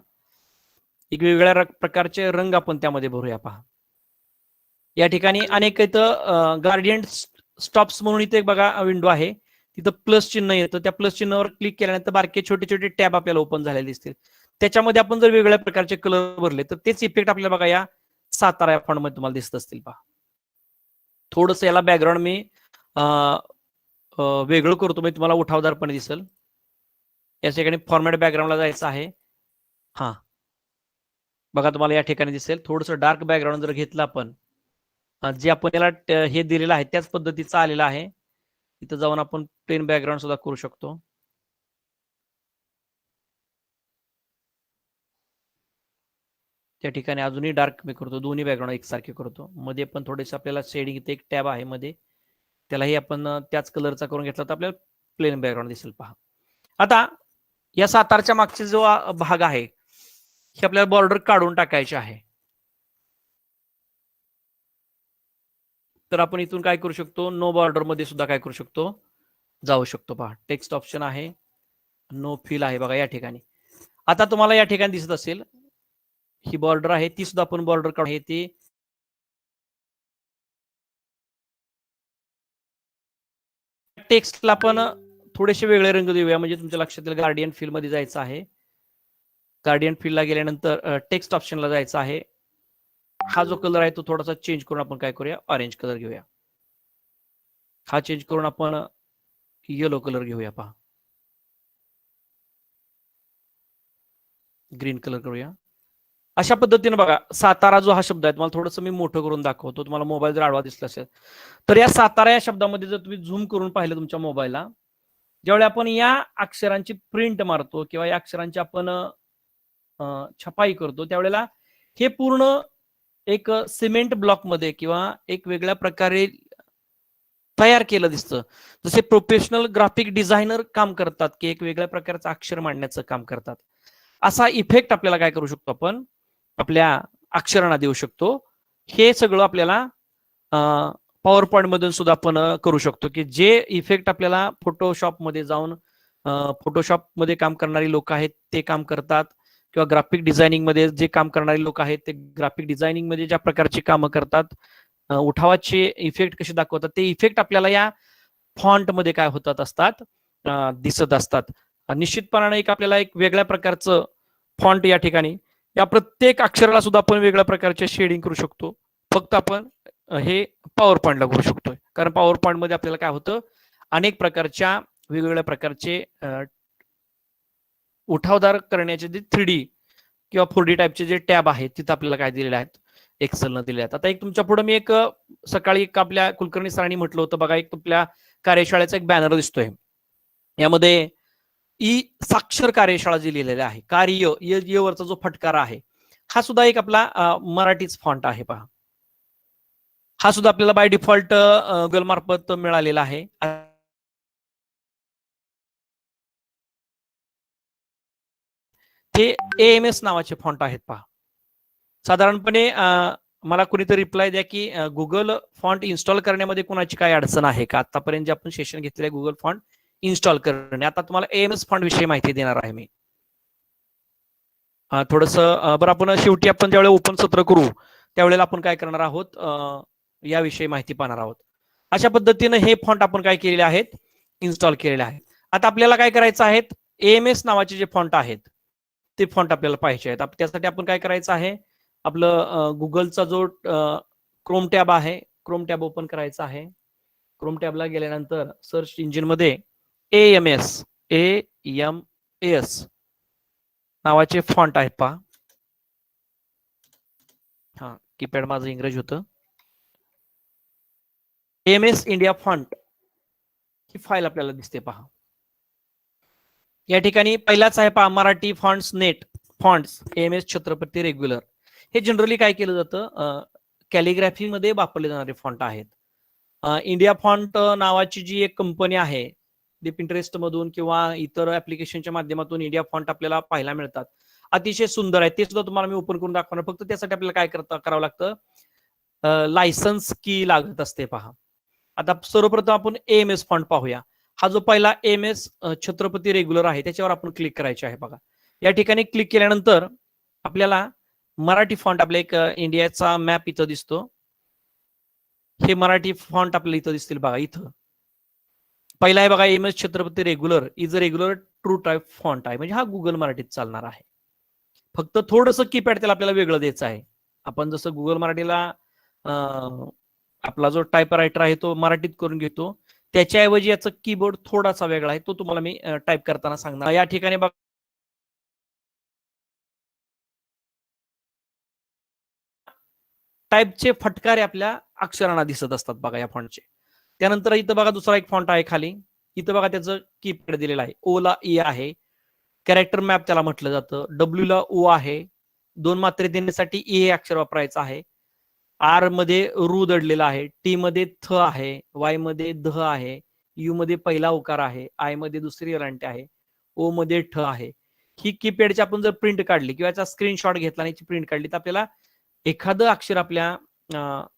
एक वेगवेगळ्या प्रकारचे रंग आपण त्यामध्ये भरूया. पहा या ठिकाणी अनेक इथं गार्डियन स्टॉप्स म्हणून इथे बघा विंडो आहे, तिथं प्लस चिन्ह येतं, त्या प्लस चिन्हावर क्लिक केल्यानंतर बारके छोटे छोटे टॅब आपल्याला ओपन झालेले दिसतील. त्याच्यामध्ये आपण जर वेगवेगळ्या प्रकारचे कलर भरले तर तेच इफेक्ट आपल्याला बघा या सातारा या फॉन्ट मध्ये तुम्हाला दिसत असतील. पहा थोडस याला बॅकग्राऊंड मी वेगळं करतो, म्हणजे तुम्हाला उठावदारपणे दिसेल. या ठिकाणी फॉर्मॅट बॅकग्राऊंडला जायचं आहे. हा बघा तुम्हाला या ठिकाणी दिसेल थोडंसं डार्क बॅकग्राऊंड जर घेतलं आपण, जे आपण याला हे दिलेलं आहे त्याच पद्धतीचं आलेलं आहे. इथं जाऊन आपण प्लेन बॅकग्राऊंड सुद्धा करू शकतो. त्या ठिकाणी अजूनही डार्क मी करतो, दोन्ही बॅकग्राऊंड एकसारखे करतो. मध्ये पण थोडेसे आपल्याला शेडिंग, इथे एक टॅब आहे मध्ये, त्यालाही आपण त्याच कलरचा करून घेतला तर आपल्याला प्लेन बॅकग्राऊंड दिसेल. पहा आता या सातारच्या मागचे जो भाग आहे हे आपल्याला बॉर्डर काढून टाकायचे आहे. तर आपण इथून काय करू शकतो, नो बॉर्डर मध्ये सुद्धा काय करू शकतो, जाऊ शकतो. पहा टेक्स्ट ऑप्शन आहे, नो फिल आहे बघा या ठिकाणी. आता तुम्हाला या ठिकाणी दिसत असेल ही बॉर्डर आहे, ती सुद्धा आपण बॉर्डर काढून आहे ती टेक्स्टला आपण थोडेसे वेगळे रंग देऊया, म्हणजे तुमच्या लक्षात येईल. गार्डियन फील मध्ये जायचं आहे, गार्डियन फीलला गेल्यानंतर टेक्स्ट ऑप्शनला जायचं आहे. हा जो कलर आहे तो थोडासा चेंज करून आपण काय करूया, ऑरेंज कलर घेऊया. हा चेंज करून आपण येलो कलर घेऊया. पहा ग्रीन कलर करूया. अशा पद्धतीने बघा सातारा जो हा शब्द आहे, तुम्हाला थोडंसं मी मोठं करून दाखवतो, तुम्हाला मोबाईल जर आडवा दिसला असेल तर या सातारा या शब्दामध्ये जर तुम्ही झूम करून पाहिलं तुमच्या मोबाईलला, ज्यावेळी आपण या अक्षरांची प्रिंट मारतो किंवा या अक्षरांची आपण छपाई करतो, त्यावेळेला हे पूर्ण एक सिमेंट ब्लॉक मध्ये किंवा एक वेगळ्या प्रकारे तयार केलं दिसतं. जसे प्रोफेशनल ग्राफिक डिझायनर काम करतात की एक वेगळ्या प्रकारचं अक्षर मांडण्याचं काम करतात, असा इफेक्ट आपल्याला काय करू शकतो, आपण आपल्या अक्षरांना देऊ शकतो. हे सगळं आपल्याला पॉवर पॉइंट मधून सुद्धा आपण करू शकतो, की जे इफेक्ट आपल्याला फोटोशॉप मध्ये जाऊन फोटोशॉप मध्ये काम करणारी लोक आहेत ते काम करतात, किंवा ग्राफिक डिझायनिंग मध्ये जे काम करणारे लोक आहेत ते ग्राफिक डिझायनिंग मध्ये ज्या प्रकारची कामं करतात, उठावाचे इफेक्ट कसे दाखवतात, ते इफेक्ट आपल्याला या फॉन्ट मध्ये काय होतात असतात, दिसत असतात. निश्चितपणाने एक आपल्याला एक वेगळ्या प्रकारचं फॉन्ट या ठिकाणी, या प्रत्येक अक्षराला सुद्धा आपण वेगळ्या प्रकारचे शेडिंग करू शकतो. फक्त आपण हे पॉवर पॉइंटला करू शकतोय, कारण पॉवर पॉइंट मध्ये आपल्याला काय होतं, अनेक प्रकारच्या वेगवेगळ्या प्रकारचे उठावदार करण्याचे जे 3D किंवा 4D टाईपचे जे टॅब आहेत तिथं आपल्याला काय दिलेले आहेत, एक्सेलनं दिले आहेत. आता एक तुमच्या पुढे मी एक सकाळी एक आपल्या कुलकर्णी सरांनी म्हटलं होतं बघा, एक आपल्या कार्यशाळेचा एक बॅनर दिसतोय, यामध्ये ई साक्षर कार्यशाळा जी लिहिलेली आहे, कार्य य वरचा जो फटकारा आहे हा सुद्धा एक आपला मराठीच फॉन्ट आहे. पहा हा सुद्धा आपल्याला बाय डिफॉल्ट गुगल मार्फत मिळालेला आहे. ते AMS नावाचे फॉन्ट आहेत. पहा साधारणपणे मला कुणीतरी रिप्लाय द्या की गुगल फॉन्ट इन्स्टॉल करण्यामध्ये कुणाची काय अडचण आहे का, आतापर्यंत जे आपण सेशन घेतलेलं आहे गुगल फॉन्ट इन्स्टॉल करणे. आता तुम्हाला AMS फॉन्ट विषयी माहिती देणार आहे मी. थोडस बरं, आपण शेवटी आपण ज्यावेळेला ओपन सत्र करू त्यावेळेला आपण काय करणार आहोत, याविषयी माहिती पाहणार आहोत. अशा पद्धतीने हे फॉन्ट आपण काय केलेले आहेत, इन्स्टॉल केलेले आहेत. आता आपल्याला काय करायचं आहे, AMS नावाचे जे फॉन्ट आहेत ते फॉन्ट आपल्याला पाहिजे आहेत. त्यासाठी आपण काय करायचं आहे, आपलं गुगलचा जो क्रोम टॅब आहे, क्रोम टॅब ओपन करायचा आहे. क्रोम टॅबला गेल्यानंतर सर्च इंजिन मध्ये AMS नावाचे फॉन्ट आहेत पहा. हा, कीपॅड माझं इंग्रजी होतं. AMS इंडिया फॉन्ट ही फाईल आपल्याला दिसते पहा. या ठिकाणी पहिलाच आहे पहा, Marathi fonts net fonts AMS Chhatrapati regular. हे जनरली काय केलं जातं, कॅलिग्राफी मध्ये वापरले जाणारे फॉन्ट आहेत. इंडिया फॉन्ट नावाची जी एक कंपनी आहे, ती पिंटरेस्ट मधून किंवा इतर ऍप्लिकेशनच्या माध्यमातून इंडिया फॉन्ट आपल्याला पाहायला मिळतात. अतिशय सुंदर आहे, ते सुद्धा तुम्हाला मी ओपन करून दाखवणार. फक्त त्यासाठी आपल्याला काय करावं लागतं, लायसन्स की लागत असते पहा. आता सर्वप्रथम आपण AMS फॉन्ट पाहूया. हा जो पहिला AMS छत्रपती रेग्युलर आहे, त्याच्यावर आपण क्लिक करायचे आहे बघा. या ठिकाणी क्लिक केल्यानंतर आपल्याला मराठी फॉन्ट, आपला एक इंडियाचा मॅप इथं दिसतो. हे मराठी फॉन्ट आपल्याला इथं दिसतील बघा. इथं पहिला आहे बघा, AMS Chhatrapati regular is a regular true type font आहे, म्हणजे हा गुगल मराठीत चालणार आहे. फक्त थोडंसं कीपॅड त्याला आपल्याला वेगळं द्यायचं आहे. आपण जसं गुगल मराठीला आपला जो टाईप रायटर आहे तो मराठीत करून घेतो, त्याच्याऐवजी याचा कीबोर्ड थोडासा वेगळा आहे, तो तुम्हाला मी टाईप करताना सांगणार. या ठिकाणी बघा, टाईपचे फटकारे आपल्या अक्षरांना दिसत असतात बघा या फॉन्टचे. त्यानंतर इथं बघा दुसरा एक फॉन्ट आहे खाली. इथं बघा त्याचं कीपॅड दिलेलं आहे. O ला E आहे, कॅरेक्टर मॅप त्याला म्हटलं जातं. W ला O आहे, 2 मात्रे देण्यासाठी E हे अक्षर वापरायचं आहे. R मध्ये रू दडलेला आहे, T मध्ये थ आहे, Y मध्ये ध आहे, U मध्ये पहिला उकार आहे, I मध्ये दुसरी ओलांटी आहे, O मध्ये ठ आहे. ही कीपॅडची आपण जर प्रिंट काढली किंवा याचा स्क्रीनशॉट घेतला आणि प्रिंट काढली, तर आपल्याला एखादं अक्षर आपल्या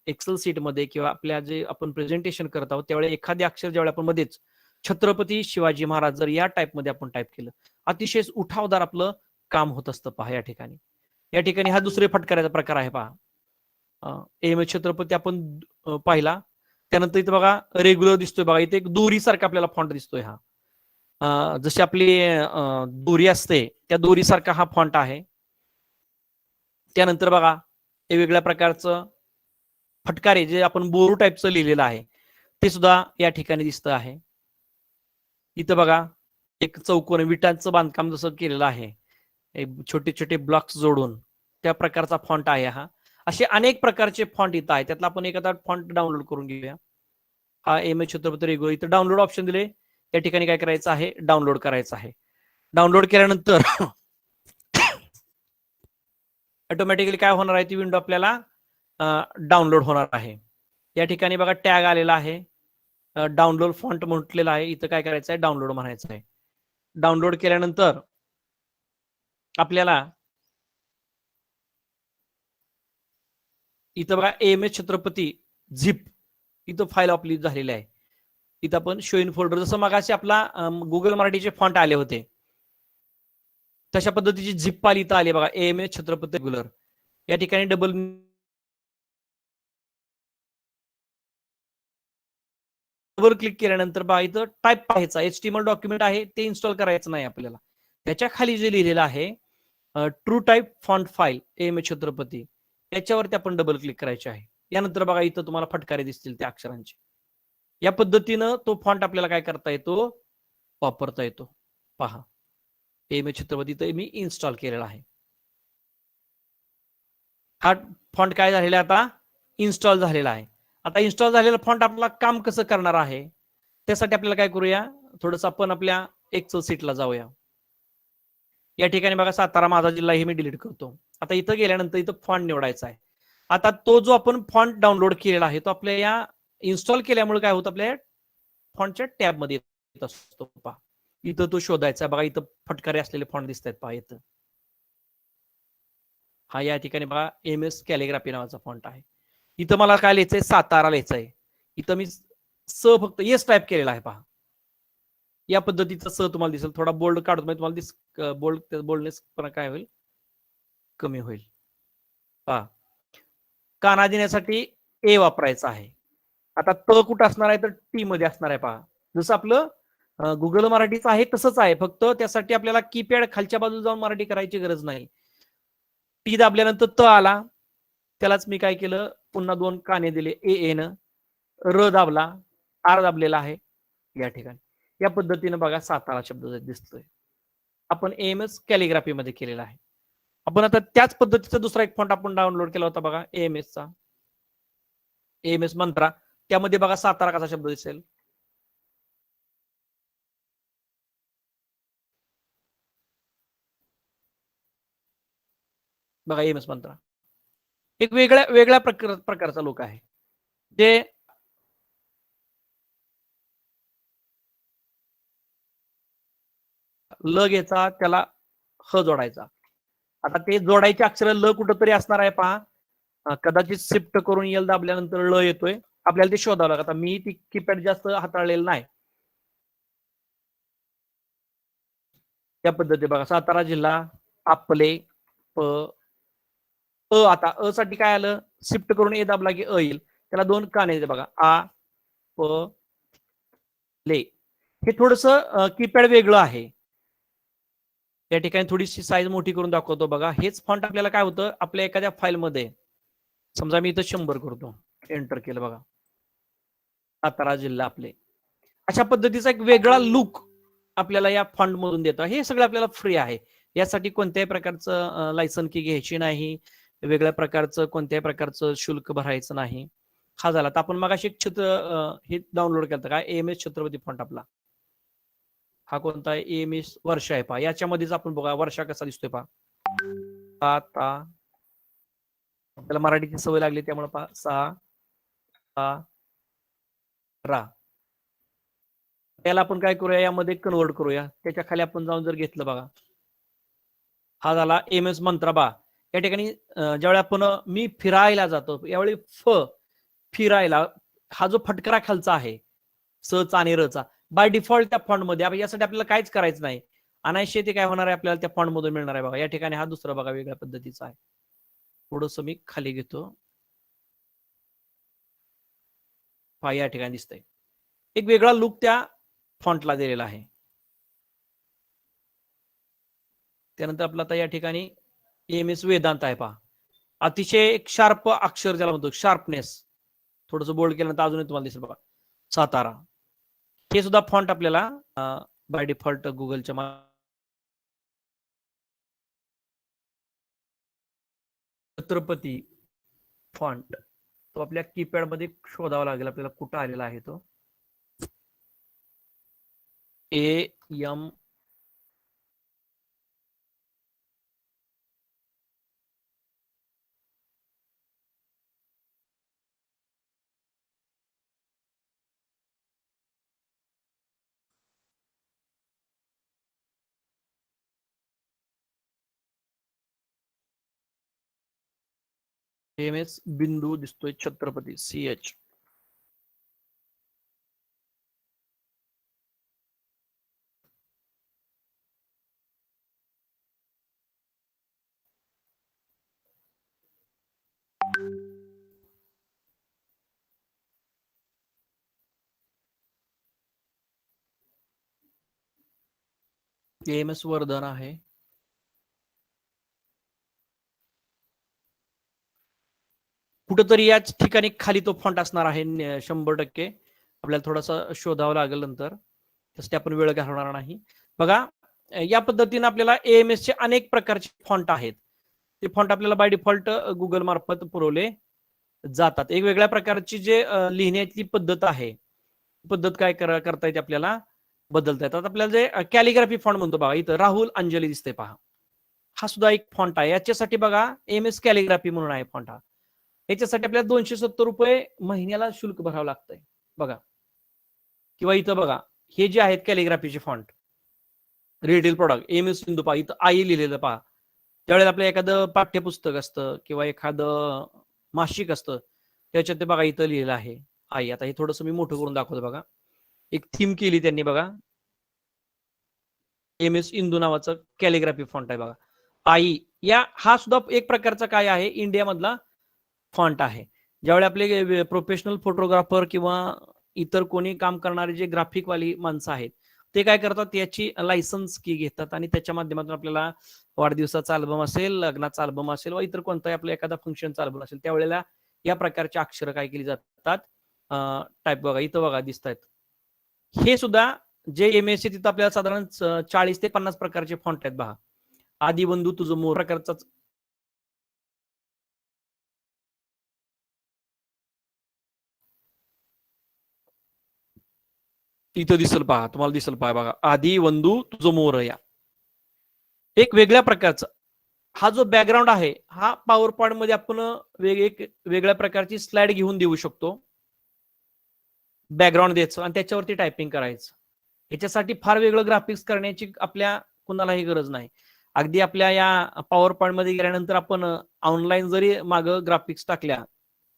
एक्सेल सीट मध्ये किंवा आपल्या जे आपण प्रेझेंटेशन करत आहोत त्यावेळी एखादे अक्षर ज्यावेळी आपण मध्येच छत्रपती शिवाजी महाराज जर या टाईप मध्ये आपण टाईप केलं, अतिशय उठावदार आपलं काम होत असतं पहा या ठिकाणी. या ठिकाणी हा दुसरे फटकाराचा प्रकार आहे पहा. AMS छत्रपती आपण पाहिला. त्यानंतर इथं बघा रेग्युलर दिसतोय बघा, इथे एक दोरीसारखा आपल्याला फॉन्ट दिसतोय. हा जशी आपली दोरी असते त्या दोरीसारखा हा फॉन्ट आहे. त्यानंतर बघा वेगवेगळ्या प्रकारचं फटकारे जे आपण बोरू टाईपचं लिहिलेलं आहे ते सुद्धा या ठिकाणी दिसतं आहे. इथं बघा एक चौकोन विटांचं बांधकाम जसं केलेलं आहे, छोटे छोटे ब्लॉक्स जोडून त्या प्रकारचा फॉन्ट आहे हा. असे अनेक प्रकारचे फॉन्ट इथं आहे, त्यातला आपण एखादा फॉन्ट डाउनलोड करून घेऊया. हा AMS छत्रपती रेग्युलर, इथं डाउनलोड ऑप्शन दिले, त्या ठिकाणी काय करायचं आहे, डाउनलोड करायचं आहे. डाउनलोड केल्यानंतर ऑटोमॅटिकली काय होणार आहे, ती विंडो आपल्याला डाउनलोड होणार आहे. या ठिकाणी बघा टॅग आलेला आहे, डाउनलोड फॉन्ट म्हटलेला आहे. इथं काय करायचं आहे, डाउनलोड म्हणायचं आहे. डाउनलोड केल्यानंतर आपल्याला इथं बघा AMS छत्रपती झिप इथं फाईल आपली झालेली आहे. इथं आपण शो इन फोल्डर, जसं मगाशी आपला गुगल मराठीचे फॉन्ट आले होते तशा पद्धतीची झिप फाईल इथं आली बघा, AMS छत्रपती रेग्युलर. या ठिकाणी डबल क्लिक केल्यानंतर बघा इथं टाईप पाहायचा, HTML डॉक्युमेंट आहे ते इन्स्टॉल करायचं नाही आपल्याला. त्याच्या खाली जे लिहिलेलं आहे true type font file AMS Chhatrapati, याच्यावरती आपण डबल क्लिक करायचे आहे. यानंतर बघा इथं तुम्हाला फटकारे दिसतील त्या अक्षरांचे. या पद्धतीनं तो फॉन्ट आपल्याला काय करता येतो, वापरता येतो पहा. AMS छत्रपती तर मी इन्स्टॉल केलेला आहे. हा फॉन्ट काय झालेला आता, इन्स्टॉल झालेला आहे. आता इन्स्टॉल झालेला फॉन्ट आपल्याला काम कसं करणार आहे, त्यासाठी आपल्याला काय करूया, थोडस आपण आपल्या एक्सेल शीटला जाऊया. या ठिकाणी बघा सातारा माझा जिल्हा हे मी डिलीट करतो. आता इथं गेल्यानंतर इथं फॉन्ट निवडायचा आहे. आता तो जो आपण फॉन्ट डाउनलोड केलेला आहे तो आपल्या या इन्स्टॉल केल्यामुळे काय होतं, आपल्या फॉन्टच्या टॅब मध्ये येत असतो पहा. इथं तो शोधायचा बघा, इथं फटकारे असलेले फॉन्ट दिसत आहेत पहा. इथं हा या ठिकाणी बघा AMS कॅलिग्राफी नावाचा फॉन्ट आहे. इथं मला काय लिहायचंय, सातारा लिहायचंय. इथं मी स फक्त येस टाईप केलेला आहे पहा. या पद्धतीचा स तुम्हाला दिसेल. थोडा बोल्ड काढतो म्हणजे तुम्हाला बोल्डनेस पण काय होईल, कमी होईल पहा. काना देण्यासाठी ए वापरायचा आहे. आता त कुठं असणार आहे, तर टी मध्ये असणार आहे पहा. जसं आपलं गुगल मराठीचं आहे तसंच आहे, फक्त त्यासाठी आपल्याला कीपॅड खालच्या बाजूला जाऊन मराठी करायची गरज नाही. टी दाबल्यानंतर त आला, त्यालाच मी काय केलं, पुन्हा 2 काने दिले ए न, र दाबला, आर दाबलेला आहे या ठिकाणी. या पद्धतीने बघा सातारा शब्द दिसतोय. आपण एएमएस कॅलिग्राफी मध्ये केलेला आहे. आपण आता त्याच पद्धतीचा दुसरा एक फॉन्ट आपण डाउनलोड केला होता बघा, एएमएसचा, एएमएस मंत्रा. त्यामध्ये बघा सातारा कसा शब्द दिसेल. बघा एएमएस मंत्रा एक वेगळ्या वेगळ्या प्रकारचा लोक आहे. जे ल घ्यायचा, त्याला ह जोडायचा. आता ते जोडायचे अक्षर ल कुठंतरी असणार आहे पहा. कदाचित शिफ्ट करून यल दाबल्यानंतर ल येतोय. आपल्याला ते शोधावं लागतं. आता मी ती कीपॅड जास्त हाताळलेलं नाही. त्या पद्धती बघा, सातारा जिल्हा, आपले, प, आता अ साठी काय आलं, शिफ्ट करून ए दाबला की अ येईल. त्याला 2 कान येते बघा, आ, प, ले. हे थोडस कीपॅड वेगळं आहे. या ठिकाणी थोडीशी साईज मोठी करून दाखवतो बघा. हेच फॉन्ट आपल्याला काय होतं, आपल्या एखाद्या फाईलमध्ये, समजा मी इथं 100 करतो, एंटर केलं बघा, सातारा जिल्हा आपले. अशा पद्धतीचा एक वेगळा लुक आपल्याला या फॉन्ट मधून देतो. हे सगळं आपल्याला फ्री आहे. यासाठी कोणत्याही प्रकारचं लायसन की घ्यायची नाही, वेगळ्या प्रकारचं कोणत्याही प्रकारचं शुल्क भरायचं नाही. हा झाला. तर आपण मगाशी एक हे डाउनलोड केलं काय, एएमएस छत्रपती फॉन्ट आपला. हा कोणता आहे, एएमएस वर्षा आहे पहा. याच्यामध्येच आपण बघा वर्षा कसा दिसतोय पहा. आता त्याला मराठीची सवय लागली त्यामुळे पहा, सा, रा. त्याला आपण काय करूया, यामध्ये कन्वर्ट करूया. त्याच्या खाली आपण जाऊन जर घेतलं बघा, हा झाला एएमएस मंत्रा बा. या ठिकाणी ज्यावेळी आपण मी फिरायला जातो, यावेळी फ, फिरायला, हा जो फटकरा खालचा आहे स चा आणि र चा, बाय डिफॉल्ट त्या फॉन्ट मध्ये, यासाठी आपल्याला काहीच करायचं नाही. अनायशे ते काय होणार आहे, आपल्याला त्या फॉन्ट मधून मिळणार आहे बघा. या ठिकाणी हा दुसरा बघा वेगळ्या पद्धतीचा आहे. थोडस मी खाली घेतो, पहा या ठिकाणी दिसतंय. एक वेगळा लुक त्या फॉन्टला दिलेला आहे. त्यानंतर आपला आता या ठिकाणी एएमएस वेदांत आहे पहा. अतिशय एक शार्प अक्षर ज्याला म्हणतो, शार्पनेस. थोडस बोल्ड केल्यानंतर अजूनही तुम्हाला दिसेल बघा, सातारा. हे सुद्धा फॉन्ट आपल्याला बाय डिफॉल्ट गुगलच्या छत्रपती फॉन्ट, तो आपल्या कीपॅड मध्ये शोधावा लागेल आपल्याला, कुठं आलेला आहे तो. ए एम एस बिंदू दिसतोय, छत्रपती CH. एएमएस वर्धन आहे. कुठंतरी याच ठिकाणी खाली तो फॉन्ट असणार आहे 100%. आपल्याला थोडासा शोधावं लागेल नंतर, त्यासाठी आपण वेळ घालवणार नाही. बघा या पद्धतीने आपल्याला एएमएस चे अनेक प्रकारचे फॉन्ट आहेत. ते फॉन्ट आपल्याला बाय डिफॉल्ट गुगल मार्फत पुरवले जातात. एक वेगळ्या प्रकारची जे लिहिण्याची पद्धत आहे, पद्धत काय करता येते आपल्याला, बदलता येतात. आपल्याला जे कॅलिग्राफी फॉन्ट म्हणतो बघा, इथं राहुल अंजली दिसते पहा. हा सुद्धा एक फॉन्ट आहे. याच्यासाठी बघा एएमएस कॅलिग्राफी म्हणून आहे फॉन्ट हा. याच्यासाठी आपल्याला 270 रुपये महिन्याला शुल्क भरावं लागतंय बघा. किंवा इथं बघा, हे जे आहेत कॅलिग्राफीचे font, retail product, AMS Sindhu पहा, इथं आई लिहिलेलं पहा. त्यावेळेला आपलं एखादं पाठ्यपुस्तक असतं किंवा एखादं मासिक असतं, त्याच्यात ते बघा इथं लिहिलेलं आहे आई. आता हे थोडंसं मी मोठं करून दाखवतो बघा. एक थीम केली त्यांनी बघा, एमएस इंदू नावाचं कॅलिग्राफी फॉन्ट आहे बघा, आई. हा सुद्धा एक प्रकारचा काय आहे, इंडिया मधला फॉन्ट आहे. ज्यावेळी आपले प्रोफेशनल फोटोग्राफर किंवा इतर कोणी काम करणारे जे ग्राफिक वाली माणसं आहेत, ते काय करतात, याची लायसन्स की घेतात आणि त्याच्या माध्यमातून आपल्याला वाढदिवसाचा अल्बम असेल, लग्नाचा अल्बम असेल व इतर कोणताही आपला एखादा फंक्शनचा अल्बम असेल, त्यावेळेला या प्रकारचे अक्षर काय केली जातात, टाईप बघा इथं बघा दिसत आहेत. हे सुद्धा जे एमएससी तिथं आपल्याला साधारण 40 ते 50 प्रकारचे फॉन्ट आहेत बघा. आदिबंधू तुझं मोर प्रकारचाच इथं दिसल पहा, तुम्हाला दिसल पहा बघा, आदिबंधू तुझं मोर या एक वेगळ्या प्रकारचा. हा जो बॅकग्राऊंड आहे हा पॉवर पॉइंट मध्ये आपण वेगळ्या प्रकारची स्लाइड घेऊन देऊ शकतो. बॅकग्राऊंड द्यायचं आणि त्याच्यावरती टायपिंग करायचं. याच्यासाठी फार वेगळं ग्राफिक्स करण्याची आपल्या कुणालाही गरज नाही. अगदी आपल्या या पॉवर पॉइंट मध्ये गेल्यानंतर आपण ऑनलाईन जरी मागं ग्राफिक्स टाकल्या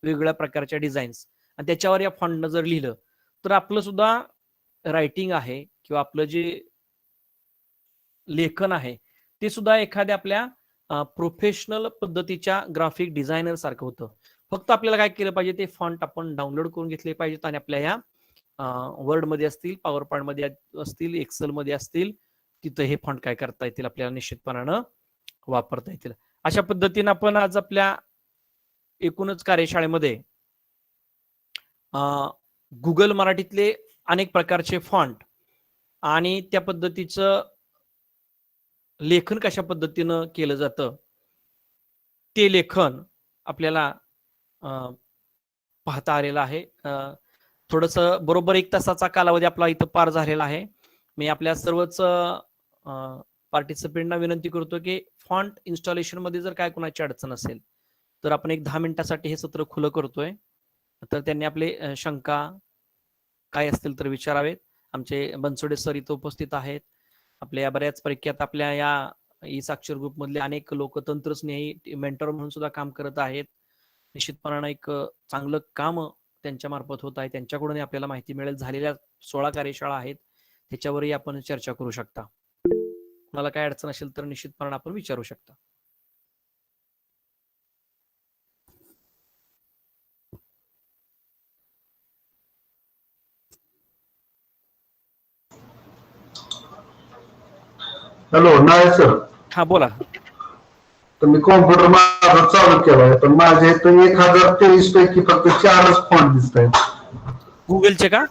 वेगवेगळ्या प्रकारच्या डिझाईन्स आणि त्याच्यावर या फॉन्टनं जर लिहिलं तर आपलं सुद्धा रायटिंग आहे किंवा आपलं जे लेखन आहे ते सुद्धा एखाद्या आपल्या प्रोफेशनल पद्धतीच्या ग्राफिक डिझायनर सारखं होतं. फक्त आपल्याला काय केलं पाहिजे, ते फॉन्ट आपण डाउनलोड करून घेतले पाहिजेत आणि आपल्या या वर्ड मध्ये असतील, पॉवर पॉइंट मध्ये असतील, एक्सेल मध्ये असतील, तिथं हे फॉन्ट काय करता येतील, आपल्याला निश्चितपणानं वापरता येतील. अशा पद्धतीने आपण आज आपल्या एकूणच कार्यशाळेमध्ये गुगल मराठीतले अनेक प्रकारचे फॉन्ट आणि त्या पद्धतीचं लेखन कशा पद्धतीनं केलं जातं ते लेखन आपल्याला पाहता आलेलं आहे. थोडंसं बरोबर 1 तासाचा कालावधी आपला इथं पार झालेला आहे. मी आपल्या सर्वच पार्टिसिपेंटना विनंती करतो की फॉन्ट इन्स्टॉलेशन मध्ये जर काय कोणाची अडचण असेल तर आपण एक 10 मिनिटासाठी हे सत्र खुलं करतोय. तर त्यांनी आपले शंका काय असतील तर विचारावेत. आमचे बनसोडे सर इथं उपस्थित आहेत. आपल्या बऱ्याच प्रख्यात आपल्या या ई साक्षर ग्रुप मधले अनेक लोक तंत्रस्नेही मेंटर म्हणून सुद्धा काम करत आहेत. निश्चितपणानं एक चांगलं काम त्यांच्या मार्फत होत आहे. त्यांच्याकडून आपल्याला माहिती मिळेल. झालेल्या 16 कार्यशाळा आहेत त्याच्यावरही आपण चर्चा करू शकता. मला काय अडचण असेल तर निश्चितपणे आपण विचारू शकता. हॅलो नाय सर. हा बोला. तर मी कॉम्प्युटर माझा चालू केलाय पण माझ्या इथं 1023 पैकी फक्त 4च फॉन्ट दिसत आहेत. गुगलचे का?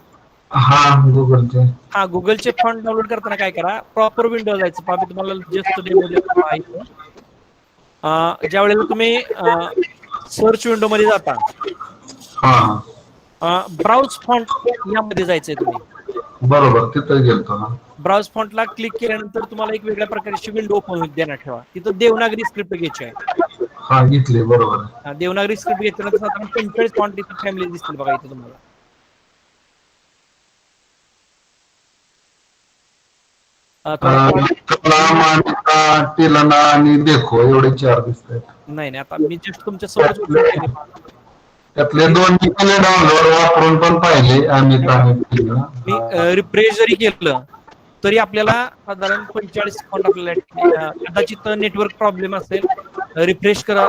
हा गुगलचे. हा गुगलचे फॉन्ट डाउनलोड करताना काय करा, प्रॉपर विंडो जायचं. पहा मी तुम्हाला जस्ट डेमो देतो पहा इथं. ज्या वेळेला तुम्ही सर्च विंडो मध्ये जाता, ब्राउज फॉन्ट यामध्ये जायचंय तुम्ही. बरोबर तिथं गेलतो ना. ब्राउज फॉन्टला क्लिक केल्यानंतर तुम्हाला एक वेगळ्या प्रकारची विंडो ओपन होईल. देण्यात ठेवा. तिथं देवनागरी स्क्रिप्ट घ्यायची आहे. हा घेतली बरोबर. देवनागरी स्क्रिप्ट घेतल्यानंतर साधारण 45 फॉन्ट इथं फॅमिली दिसतील बघा इथं तुम्हाला. आणि देखो एवढे 4 दिसत आहेत. नाही आता मी जस्ट तुमच्या समोर त्यातले 2 डाउनलोड वापरून पण पाहिले आणि मी रिफ्रेश जरी केलं तरी आपल्याला साधारण 45 फॉन्ट आपल्याला कदाचित नेटवर्क प्रॉब्लेम असेल. रिफ्रेश करा.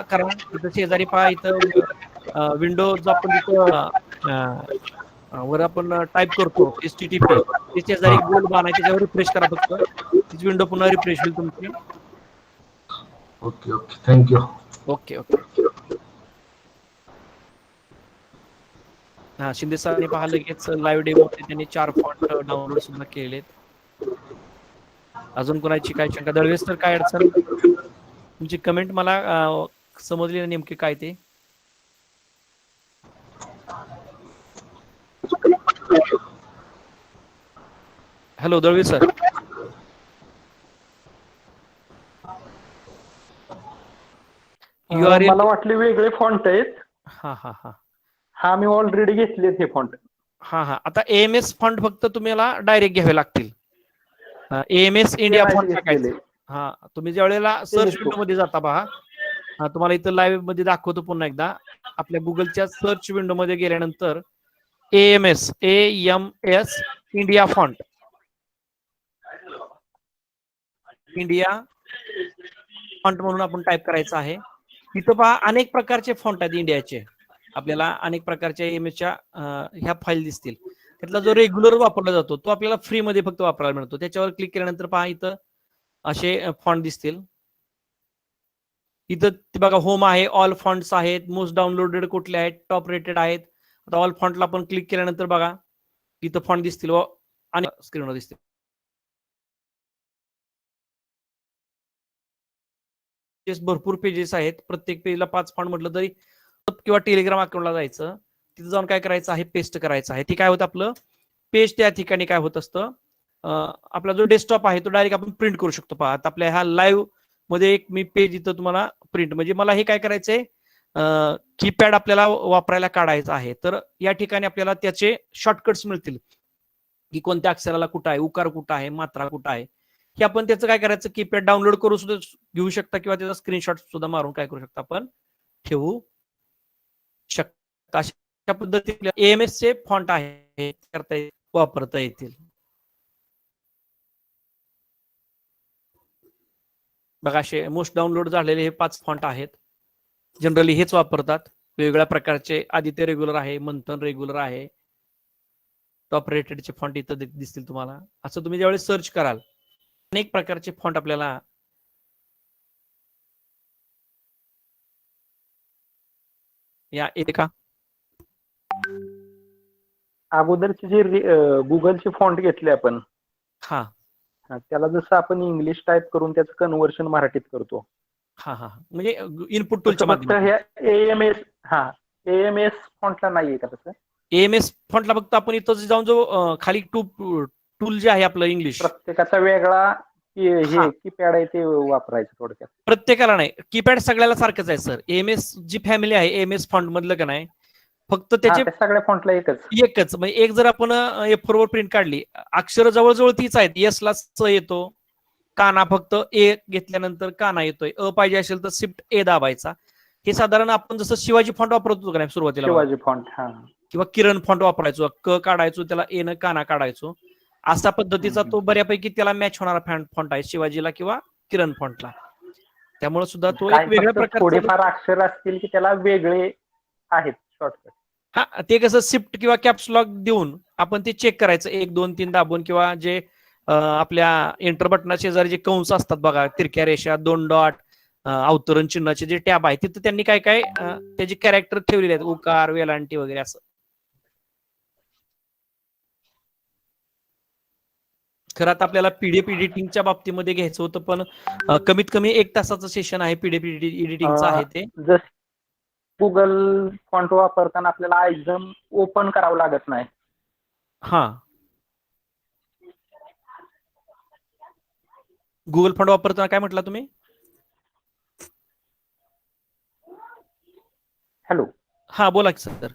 इथं शेजारी पहा, इथं विंडो जो आपण इथं वर आपण टाइप करतो HTTP, ते शेजारी गोल बाण आहे त्याच्यावर रिफ्रेश करा फक्त. तीच विंडो पुन्हा रिफ्रेश होईल तुमची. Okay okay thank you. Okay okay. हा शिंदे सरांनी पहा लगेच लाईव्ह डेमो त्यांनी 4 फॉन्ट डाउनलोड सुद्धा केलेत. अजून कोणाची काय शंका? दळवेस तर काय अडचण? तुमची कमेंट मला समजली नेमके काय ते. Hello Dalvi sir. मला वाटले वेगळे फॉन्ट आहेत. हा हा हा हा मी ऑलरेडी घेतलेत हे फॉन्ट. हा हा आता AMS फॉन्ट फक्त तुम्हाला डायरेक्ट घ्यावे लागतील. AMS इंडिया फॉन्ट टाकायचे. हा तुम्ही ज्या वेळेला सर्च विंडो मध्ये जाता पहा, तुम्हाला इथं लाईव्ह मध्ये दाखवतो पुन्हा एकदा. आपल्या गुगलच्या सर्च विंडो मध्ये गेल्यानंतर AMS India font, India font म्हणून आपण टाइप करायचं आहे. तिथं पहा अनेक प्रकारचे फॉन्ट आहेत इंडियाचे. आपल्याला अनेक प्रकारच्या AMSच्या ह्या फाईल दिसतील. त्यातला जो रेग्युलर वापरला जातो तो आपल्याला फ्री मध्ये फक्त वापरायला मिळतो. त्याच्यावर क्लिक केल्यानंतर पहा इथं असे फॉन्ट दिसतील. इथं ते बघा होम आहे, ऑल फॉन्ट्स आहेत, मोस्ट डाउनलोडेड कुठले आहेत, टॉप रेटेड आहेत. आता ऑल फॉन्टला आपण क्लिक केल्यानंतर बघा इथं फॉन्ट दिसतील आणि स्क्रीनवर दिसतील. भरपूर पेजेस आहेत. प्रत्येक पेजला 5 फॉन्ट म्हटलं तरी किंवा टेलिग्राम अकाउंटला जायचं, तिथं जाऊन काय करायचं आहे, पेस्ट करायचं आहे. ते काय होतं आपलं पेज त्या ठिकाणी काय होत असतं, आपला जो डेस्कटॉप आहे तो डायरेक्ट आपण प्रिंट करू शकतो. पहा आता आपल्या ह्या लाईव्ह मध्ये एक मी पेज इथं तुम्हाला प्रिंट, म्हणजे मला हे काय करायचंय, कीपॅड आपल्याला वापरायला काढायचं आहे. तर या ठिकाणी आपल्याला त्याचे शॉर्टकट्स मिळतील की कोणत्या अक्षराला कुठं आहे, उकार कुठं आहे, मात्रा कुठं आहे, हे आपण त्याचं काय करायचं कीपॅड डाउनलोड करू सुद्धा घेऊ शकता किंवा त्याचा स्क्रीनशॉट सुद्धा मारून काय करू शकता आपण ठेवू शकता. अशा पद्धतीने एएमएस चे फॉन्ट आहे वापरता येतील. बघा असे मोस्ट डाउनलोड झालेले हे 5 फॉन्ट आहेत. जनरली हेच वापरतात. वेगवेगळ्या प्रकारचे आदित्य रेग्युलर आहे, मंथन रेग्युलर आहे, टॉप रेटेडचे फॉन्ट इथं दिसतील तुम्हाला. असं तुम्ही ज्यावेळेस सर्च कराल अनेक प्रकारचे फॉन्ट आपल्याला या येते का. अगोदरचे जे गुगलचे फॉन्ट घेतले आपण, हा त्याला जसं आपण इंग्लिश टाईप करून त्याचं कन्व्हर्शन मराठीत करतो. हा हा म्हणजे इनपुट टूलच्या फक्त माध्यमातून एएमएस फॉन्टला नाहीये का तसं? एएमएस फॉन्टला फक्त आपण इथं जाऊन जो खाली टूल जे आहे आपलं इंग्लिश, प्रत्येकाचा वेगळा हे कीपॅड आहे ते वापरायचं थोडक्यात. प्रत्येकाला नाही, कीपॅड सगळ्याला सारखंच आहे सर. एएमएस जी फॅमिली आहे एएमएस फॉन्ट मधलं का नाही, फक्त त्याचे सगळ्या फॉन्टला एकच म्हणजे एक जर आपण F4 वर प्रिंट काढली, अक्षर जवळजवळ तीच आहेत. एस ला च येतो, काना फक्त ए घेतल्यानंतर काना येतोय, अ पाहिजे असेल तर शिफ्ट ए दाबायचा. हे साधारण आपण जसं शिवाजी फॉन्ट वापरतो का नाही सुरुवातीला, शिवाजी फॉन्ट किंवा किरण फॉन्ट वापरायचो, क काढायचो त्याला ए न काना काढायचो, अशा पद्धतीचा तो बऱ्यापैकी त्याला मॅच होणारा फॉन्ट आहे शिवाजीला किंवा किरण फॉन्टला. त्यामुळे सुद्धा तो एक वेगळ्या प्रकारचा थोडेफार अक्षर असतील की त्याला वेगळे आहेत शॉर्टकट. हा ते कसं शिफ्ट किंवा कॅप्स लॉक देऊन आपण ते चेक करायचं 1 2 3 दाबून, किंवा जे आपल्या एंटर बटना शेजारी जे कंस असतात बघा, तिरक्या रेषा, 2 डॉट, अवतरण चिन्हाचे जे टॅब आहे तिथं त्यांनी काय काय त्याचे कॅरेक्टर ठेवलेले आहेत, उकार वेलांटी वगैरे असं. खरं आता आपल्याला पीडीएफ एडिटिंगच्या बाबतीमध्ये घ्यायचं होतं, पण कमीत कमी 1 तासाचं सेशन आहे पीडीएफ एडिटिंगचं आहे ते. जस गुगल फॉन्ट वापरताना आपल्याला आयझम ओपन करावं लागत नाही. हा गुगल फॉन्ट वापरताना काय म्हटलं तुम्ही? हॅलो, हा बोला की सर.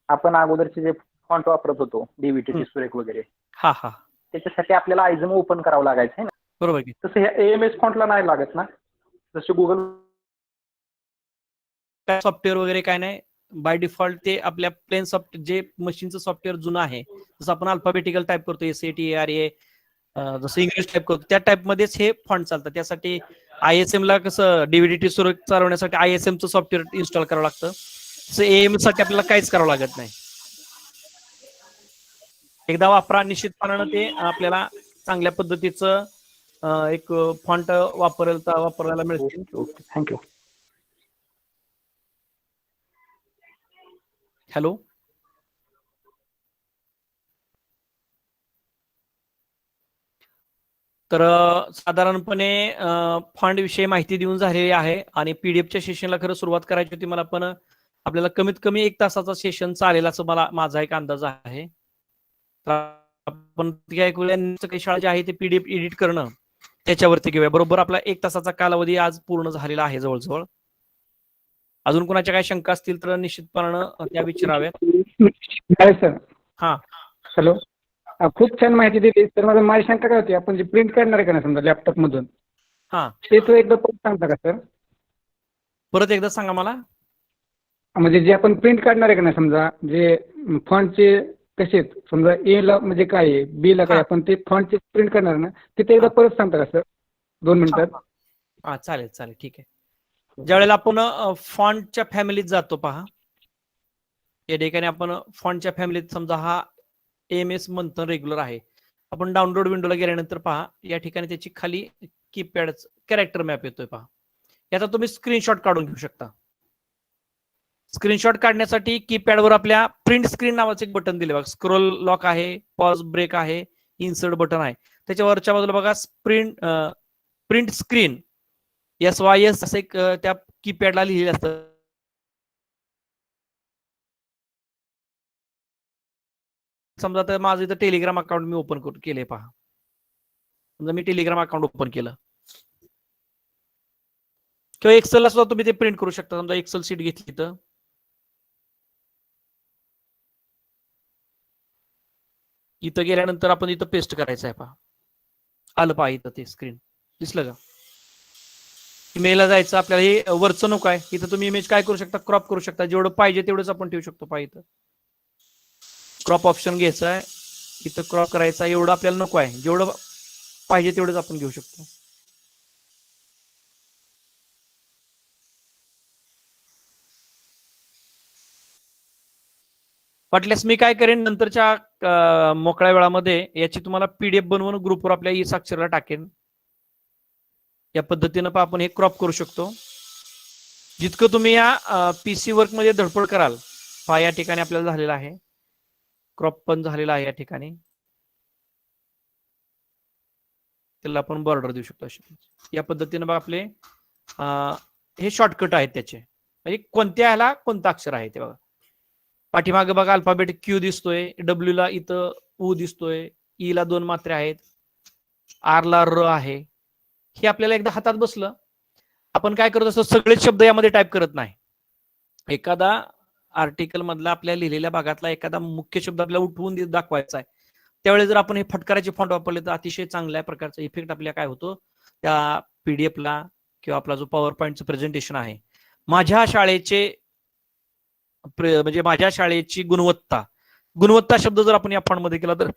आपण अगोदरचे जे फॉन्ट वापरत होतो डीव्हीटी सुरेख वगैरे, हा हा त्याच्यासाठी आपल्याला आयझम ओपन करावं लागायचं आहे ना, बरोबर की. तसं ह्या एएमएस फॉन्टला नाही लागत ना, जसे गुगल सॉफ्टवेअर वगैरे काय नाही, बाय डिफॉल्ट ते आपल्या प्लेन सॉफ्टवेअर जे मशीनचं सॉफ्टवेअर जुनं आहे, जसं आपण अल्फाबेटिकल टाईप करतो SATARA, जसं इंग्लिश टाईप करतो त्या टाईप मध्येच हे फॉन्ट चालतात. त्यासाठी ISM ला कसं डीव्हीडी सुरक्षित चालवण्यासाठी ISM चं सॉफ्टवेअर इन्स्टॉल करावं लागतं, तसं एएमएस साठी आपल्याला काहीच करावं लागत नाही. एकदा वापरा, निश्चितपणानं ते आपल्याला चांगल्या पद्धतीचं एक फॉन्ट वापरायला मिळतील. Okay, thank you. हॅलो, तर साधारणपणे फंड विषयी माहिती देऊन झालेली आहे आणि पीडीएफच्या सेशनला खरं सुरुवात करायची होती मला, पण आपल्याला कमीत कमी 1 तासाचा सेशन चालेल असं माझा एक अंदाज आहे. आपण काही शाळा जे आहे ते पीडीएफ एडिट करणं त्याच्यावरती घेऊया. बरोबर आपला 1 तासाचा कालावधी आज पूर्ण झालेला आहे जवळजवळ. अजून कोणाच्या काही शंका असतील तर निश्चितपणानं त्या विचाराव्यात. सर, हा हॅलो, खूप छान माहिती दिली. तर माझी शंका काय होती, आपण जे प्रिंट करणार आहे का नाही समजा लॅपटॉप मधून, हा ते तो एकदा परत सांगता का सर? परत एकदा सांगा मला. म्हणजे जे आपण प्रिंट काढणार आहे का नाही समजा, जे फॉन्टचे कसे आहेत, समजा ए ला म्हणजे काय आहे, बी ला काय, आपण ते फॉन्टचे प्रिंट करणार ना, ते एकदा परत सांगता का सर 2 मिनिटात? हा चालेल चालेल ठीक आहे. ज्यावेळेला आपण फॉन्टच्या फॅमिलीत जातो पहा, या ठिकाणी आपण फॉन्टच्या फॅमिलीत समजा हा AMS मंथन रेग्युलर आहे. आपण डाउनलोड विंडोला गेल्यानंतर पहा, या ठिकाणी त्याची खाली कीपॅड कॅरेक्टर मॅप येतोय पहा. याचा तुम्ही स्क्रीनशॉट काढून घेऊ शकता. स्क्रीनशॉट काढण्यासाठी कीपॅडवर आपल्या प्रिंट स्क्रीन नावाचं एक बटन दिले बघा. स्क्रोल लॉक आहे, पॉज ब्रेक आहे, इन्सर्ट बटन आहे. त्याच्यावरच्या बाजूला बघा प्रिंट स्क्रीन SYS असं एक त्या कीपॅडला लिहिलेलं असतं. समजा तर माझं इथं टेलिग्राम अकाउंट मी ओपन केले पहा. समजा मी टेलिग्राम अकाउंट ओपन केलं किंवा एक्सेलला सुद्धा तुम्ही ते प्रिंट करू शकता. समजा एक्सेल शीट घेतली तर इथं गेल्यानंतर आपण इथं पेस्ट करायचं आहे पहा. आलं पहा इथं ते स्क्रीन दिसलं का? इमेलला जायचं आपल्याला, हे वरचं नको आहे. इथं तुम्ही इमेज काय करू शकता, क्रॉप करू शकता. जेवढं पाहिजे तेवढंच आपण ठेवू शकतो पहा. इथं क्रॉप ऑप्शन घ्यायचा आहे, इथं क्रॉप करायचा. एवढं आपल्याला नको आहे, जेवढं पाहिजे तेवढंच आपण घेऊ शकतो. वाटल्यास मी काय करेन, नंतरच्या मोकळ्या वेळामध्ये याची तुम्हाला PDF बनवून ग्रुपवर आपल्या ई-साक्षरला टाकेन. या पद्धतीनं पण आपण हे क्रॉप करू शकतो. जितकं तुम्ही या PC वर्क मध्ये धडपड कराल पहा, या ठिकाणी आपल्याला झालेला आहे, क्रॉप पण झालेला आहे. या ठिकाणी त्याला आपण बॉर्डर देऊ शकतो अशी. या पद्धतीनं बघा आपले हे शॉर्टकट आहेत त्याचे, म्हणजे कोणत्या ह्याला कोणतं अक्षर आहे ते बघा. पाठीमागे बघा अल्फाबेट Q दिसतोय, W ला इथं U दिसतोय, E ला 2 मात्रे आहेत, R ला R आहे. हे आपल्याला एकदा हातात बसलं, आपण काय करत असतो, सगळेच शब्द यामध्ये टाईप करत नाही. एखादा आर्टिकल मधला आपल्या लिहिलेल्या भागातला एखादा मुख्य शब्द आपल्याला उठवून दाखवायचा आहे, त्यावेळेस जर आपण हे फटकाराचे फॉन्ट वापरले तर अतिशय चांगल्या प्रकारचा इफेक्ट आपल्या काय होतो त्या PDF ला किंवा आपला जो पॉवर पॉईंटचं प्रेझेंटेशन आहे. माझ्या शाळेचे म्हणजे माझ्या शाळेची गुणवत्ता शब्द जर आपण या फॉन्ट मध्ये केला तर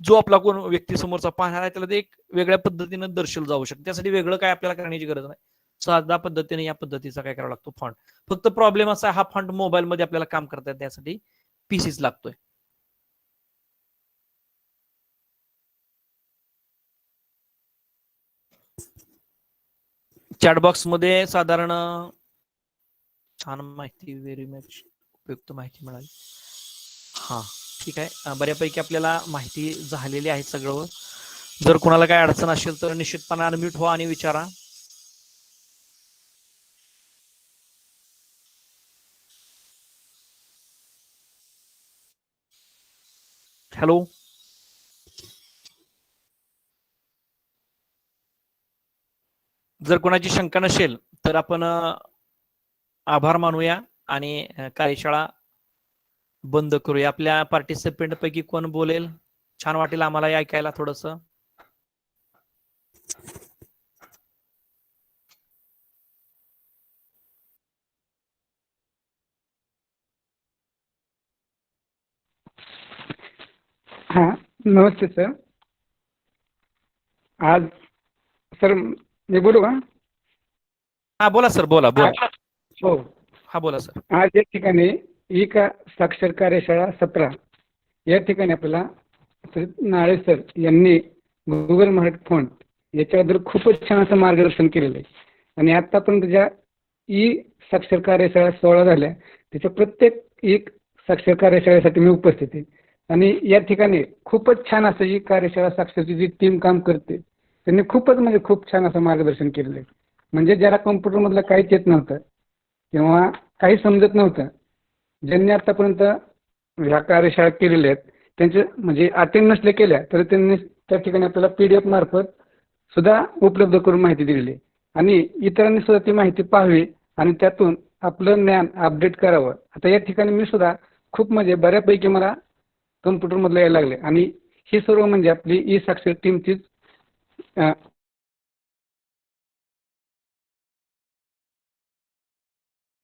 जो आपला कोण व्यक्ती समोरचा पाहणार आहे त्याला ते एक वेगळ्या पद्धतीनं दर्शवलं जाऊ शकतं. त्यासाठी वेगळं काय आपल्याला करण्याची गरज नाही. साध्या पद्धतीने या पद्धतीचा काय करावा लागतो फॉन्ट. फक्त प्रॉब्लेम असा, हा फॉन्ट मोबाईल मध्ये आपल्याला काम करता येत, त्यासाठी PCच लागतोय. चॅटबॉक्स मध्ये साधारण छान माहिती, व्हेरी मच उपयुक्त माहिती मिळाली. हा ठीक आहे, बऱ्यापैकी आपल्याला माहिती झालेली आहे सगळं. जर कोणाला काय अडचण असेल तर निश्चितपणे अनम्यूट व्हा आणि विचारा. हॅलो, जर कोणाची शंका नसेल तर आपण आभार मानूया आणि कार्यशाळा बंद करूया. आपल्या पार्टिसिपेंट पैकी कोण बोलेल, छान वाटेल आम्हाला ऐकायला थोडस. हा, नमस्ते सर. आज सर मी बोलू का? हा बोला सर, बोला बोला. हो, हा बोला सर. आज या ठिकाणी साक्षर कार्यशाळा 17 या ठिकाणी आपल्याला नाळे सर यांनी गुगल मराठी फॉन्ट याच्याबद्दल खूपच छान असं मार्गदर्शन केलेलं आहे. आणि आतापर्यंत ज्या साक्षर कार्यशाळा 16 झाल्या, त्याच्या प्रत्येक साक्षर कार्यशाळेसाठी मी उपस्थित आहे. आणि या ठिकाणी खूपच छान असं ही कार्यशाळा साक्षरची जी टीम काम करते त्यांनी खूपच म्हणजे खूप छान असं मार्गदर्शन केलेलं आहे. म्हणजे ज्याला कॉम्प्युटर मधलं काहीच येत नव्हतं किंवा काही समजत नव्हतं, ज्यांनी आतापर्यंत ह्या कार्यशाळा केलेल्या आहेत त्यांचे म्हणजे अटेंड नसले केल्या तर त्यांनी त्या ठिकाणी आपल्याला PDF मार्फत सुद्धा उपलब्ध करून माहिती दिलेली आहे. आणि इतरांनी सुद्धा ती माहिती पाहावी आणि त्यातून आपलं ज्ञान अपडेट करावं. आता या ठिकाणी मी सुद्धा खूप म्हणजे बऱ्यापैकी मला कम्प्युटर मधलं यायला लागले. आणि ही सर्व म्हणजे आपली साक्षर टीमचीच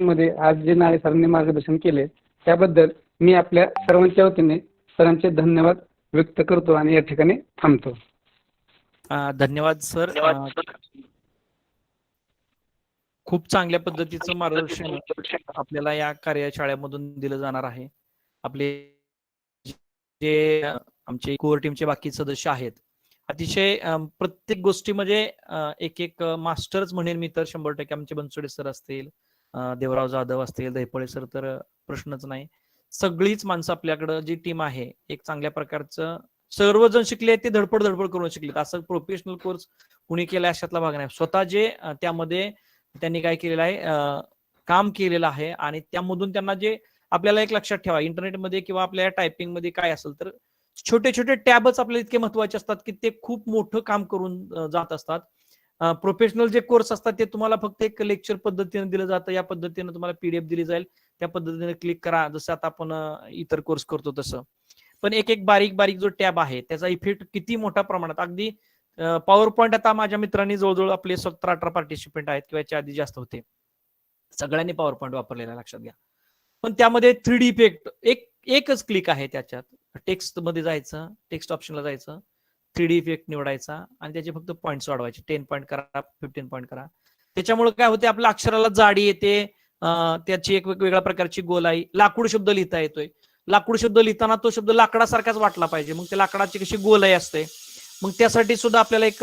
मध्ये आज जे नाळे सरांनी मार्गदर्शन केले त्याबद्दल मी आपल्या सर्वांच्या वतीने सरांचे धन्यवाद व्यक्त करतो आणि या ठिकाणी थांबतो. धन्यवाद सर. खूप चांगल्या पद्धतीचं मार्गदर्शन आपल्याला या कार्यशाळेमधून दिलं जाणार आहे. आपले जे आमचे कोर टीमचे बाकी सदस्य आहेत, अतिशय प्रत्येक गोष्टीमध्ये एक एक मास्टर्स म्हणेन मी तर 100% आमचे बनसोडे सर असतील, देवराव जाधव असतील, दैपळे सर तर प्रश्नच नाही. सगळीच माणसं आपल्याकडं जी टीम आहे एक चांगल्या प्रकारचं सर्वजण शिकले ते धडपड करून शिकलेत. असं प्रोफेशनल कोर्स कुणी केला अशातला भाग नाही. स्वतः जे त्यामध्ये त्यांनी काय केलेलं आहे, काम केलेलं आहे आणि त्यामधून त्यांना जे आपल्याला एक लक्षात ठेवा, इंटरनेटमध्ये किंवा आपल्या टायपिंग मध्ये काय असेल तर छोटे छोटे टॅबच आपल्याला इतके महत्वाचे असतात की ते खूप मोठं काम करून जात असतात. प्रोफेशनल जे कोर्स असतात ते तुम्हाला फक्त एक लेक्चर पद्धतीने दिलं जातं, या पद्धतीने तुम्हाला पीडीएफ दिली जाईल, त्या पद्धतीने क्लिक करा, जसं आता आपण इतर कोर्स करतो तसं. पण एक एक बारीक जो टॅब आहे त्याचा इफेक्ट किती मोठ्या प्रमाणात, अगदी पॉवर पॉईंट आता माझ्या मित्रांनी जवळजवळ आपले 17-18 पार्टिसिपेंट आहेत किंवा याच्या आधी जास्त होते, सगळ्यांनी पॉवर पॉईंट वापरलेला लक्षात घ्या. पण त्यामध्ये 3D इफेक्ट एकच क्लिक आहे, त्याच्यात टेक्स्ट मध्ये जायचं, टेक्स्ट ऑप्शनला जायचं, 3D इफेक्ट निवडायचा आणि त्याचे फक्त पॉईंट्स वाढवायचे, 10 पॉईंट करा, 15 पॉईंट करा. त्याच्यामुळे काय होते, आपल्या अक्षराला जाडी येते, त्याची एक वेगवेगळ्या प्रकारची गोलाई, लाकूड शब्द लिहिता येतोय. लाकूड शब्द लिहिताना तो शब्द लाकडासारखाच वाटला पाहिजे, मग त्या लाकडाची कशी गोलाई असते, मग त्यासाठी सुद्धा आपल्याला एक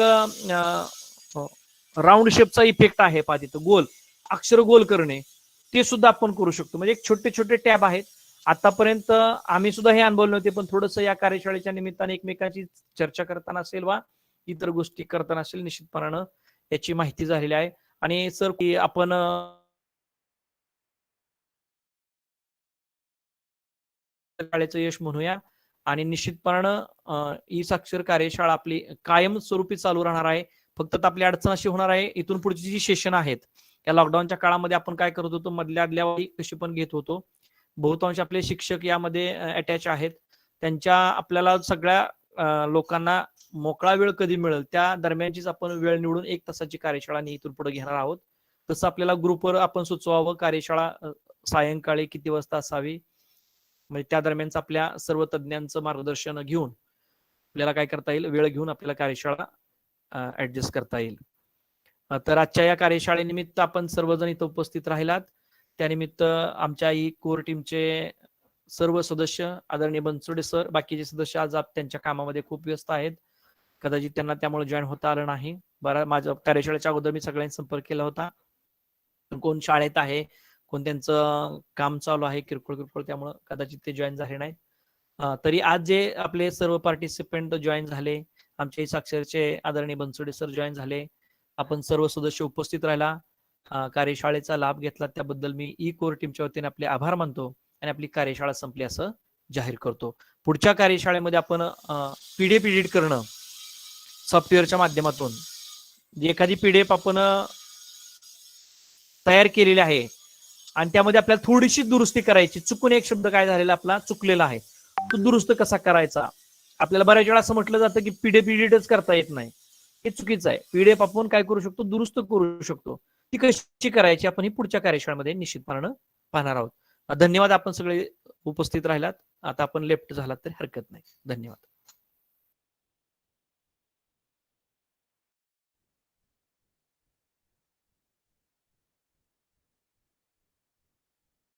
राऊंड शेपचा इफेक्ट आहे पाहिजे, तो गोल अक्षर गोल करणे, ते सुद्धा आपण करू शकतो. म्हणजे एक छोटे छोटे टॅब आहेत. आतापर्यंत आम्ही सुद्धा हे अनुभवले नव्हते, पण थोडंसं या कार्यशाळेच्या निमित्ताने एकमेकांची चर्चा करताना असेल वा इतर गोष्टी करताना असेल, निश्चितपणानं याची माहिती झालेली आहे. आणि सर की आपण शाळेचं यश म्हणूया आणि निश्चितपणानं ई साक्षर कार्यशाळा आपली कायमस्वरूपी चालू राहणार आहे. फक्त आपली अडचण अशी होणार आहे, इथून पुढची जी सेशन आहेत या लॉकडाऊनच्या काळामध्ये आपण काय करत होतो, मधल्या आदल्या कशी पण घेत होतो. बहुतांश आपले शिक्षक यामध्ये अटॅच आहेत, त्यांच्या आपल्याला सगळ्या लोकांना मोकळा वेळ कधी मिळेल त्या दरम्यानचीच आपण वेळ निवडून 1 तासाची कार्यशाळा इथून पुढे घेणार आहोत. तसं आपल्याला ग्रुपवर आपण सुचवावं, कार्यशाळा सायंकाळी किती वाजता असावी, म्हणजे त्या दरम्यानच आपल्या सर्व तज्ञांचं मार्गदर्शन घेऊन आपल्याला काय करता येईल, वेळ घेऊन आपल्याला कार्यशाळा ऍडजस्ट करता येईल. तर आजच्या या कार्यशाळेनिमित्त आपण सर्वजण इथं उपस्थित राहिलात, त्यानिमित्त आमच्या ई कोर टीमचे सर्व सदस्य आदरणीय बनसोडे सर, बाकीचे सदस्य आज त्यांच्या कामामध्ये खूप व्यस्त आहेत, कदाचित त्यांना त्यामुळे जॉईन होता आलं नाही. बरं, माझ्या कार्यशाळेच्या अगोदर मी सगळ्यांनी संपर्क केला होता, कोण शाळेत आहे, कोण त्यांचं काम चालू आहे किरकोळ, त्यामुळे कदाचित ते जॉईन झाले नाहीत. तरी आज जे आपले सर्व पार्टिसिपेंट जॉईन झाले, आमचे साक्षरचे आदरणीय बनसोडे सर जॉईन झाले, आपण सर्व सदस्य उपस्थित राहिला, कार्यशाळेचा लाभ घेतला, त्याबद्दल मी ई कोर टीमच्या वतीने आपले आभार मानतो आणि आपली कार्यशाळा संपली असं जाहीर करतो. पुढच्या कार्यशाळेमध्ये आपण पीडीएफ एडिट करणं सॉफ्टवेअरच्या माध्यमातून, एखादी पीडीएफ आपण तयार केलेली आहे आणि त्यामध्ये आपल्याला थोडीशी दुरुस्ती करायची, चुकून एक शब्द काय झालेला आपला चुकलेला आहे, तो दुरुस्त कसा करायचा. आपल्याला बऱ्याच वेळा असं म्हटलं जातं की पीडीएफ एडिटच करता येत नाही, हे चुकीचं आहे. पीडीएफ आपण काय करू शकतो, दुरुस्त करू शकतो. ती कशी करायची आपण ही पुढच्या कार्यशाळेमध्ये निश्चितपणानं पाहणार आहोत. धन्यवाद, आपण सगळे उपस्थित राहिलात. आता आपण लेफ्ट झालात तरी हरकत नाही. धन्यवाद.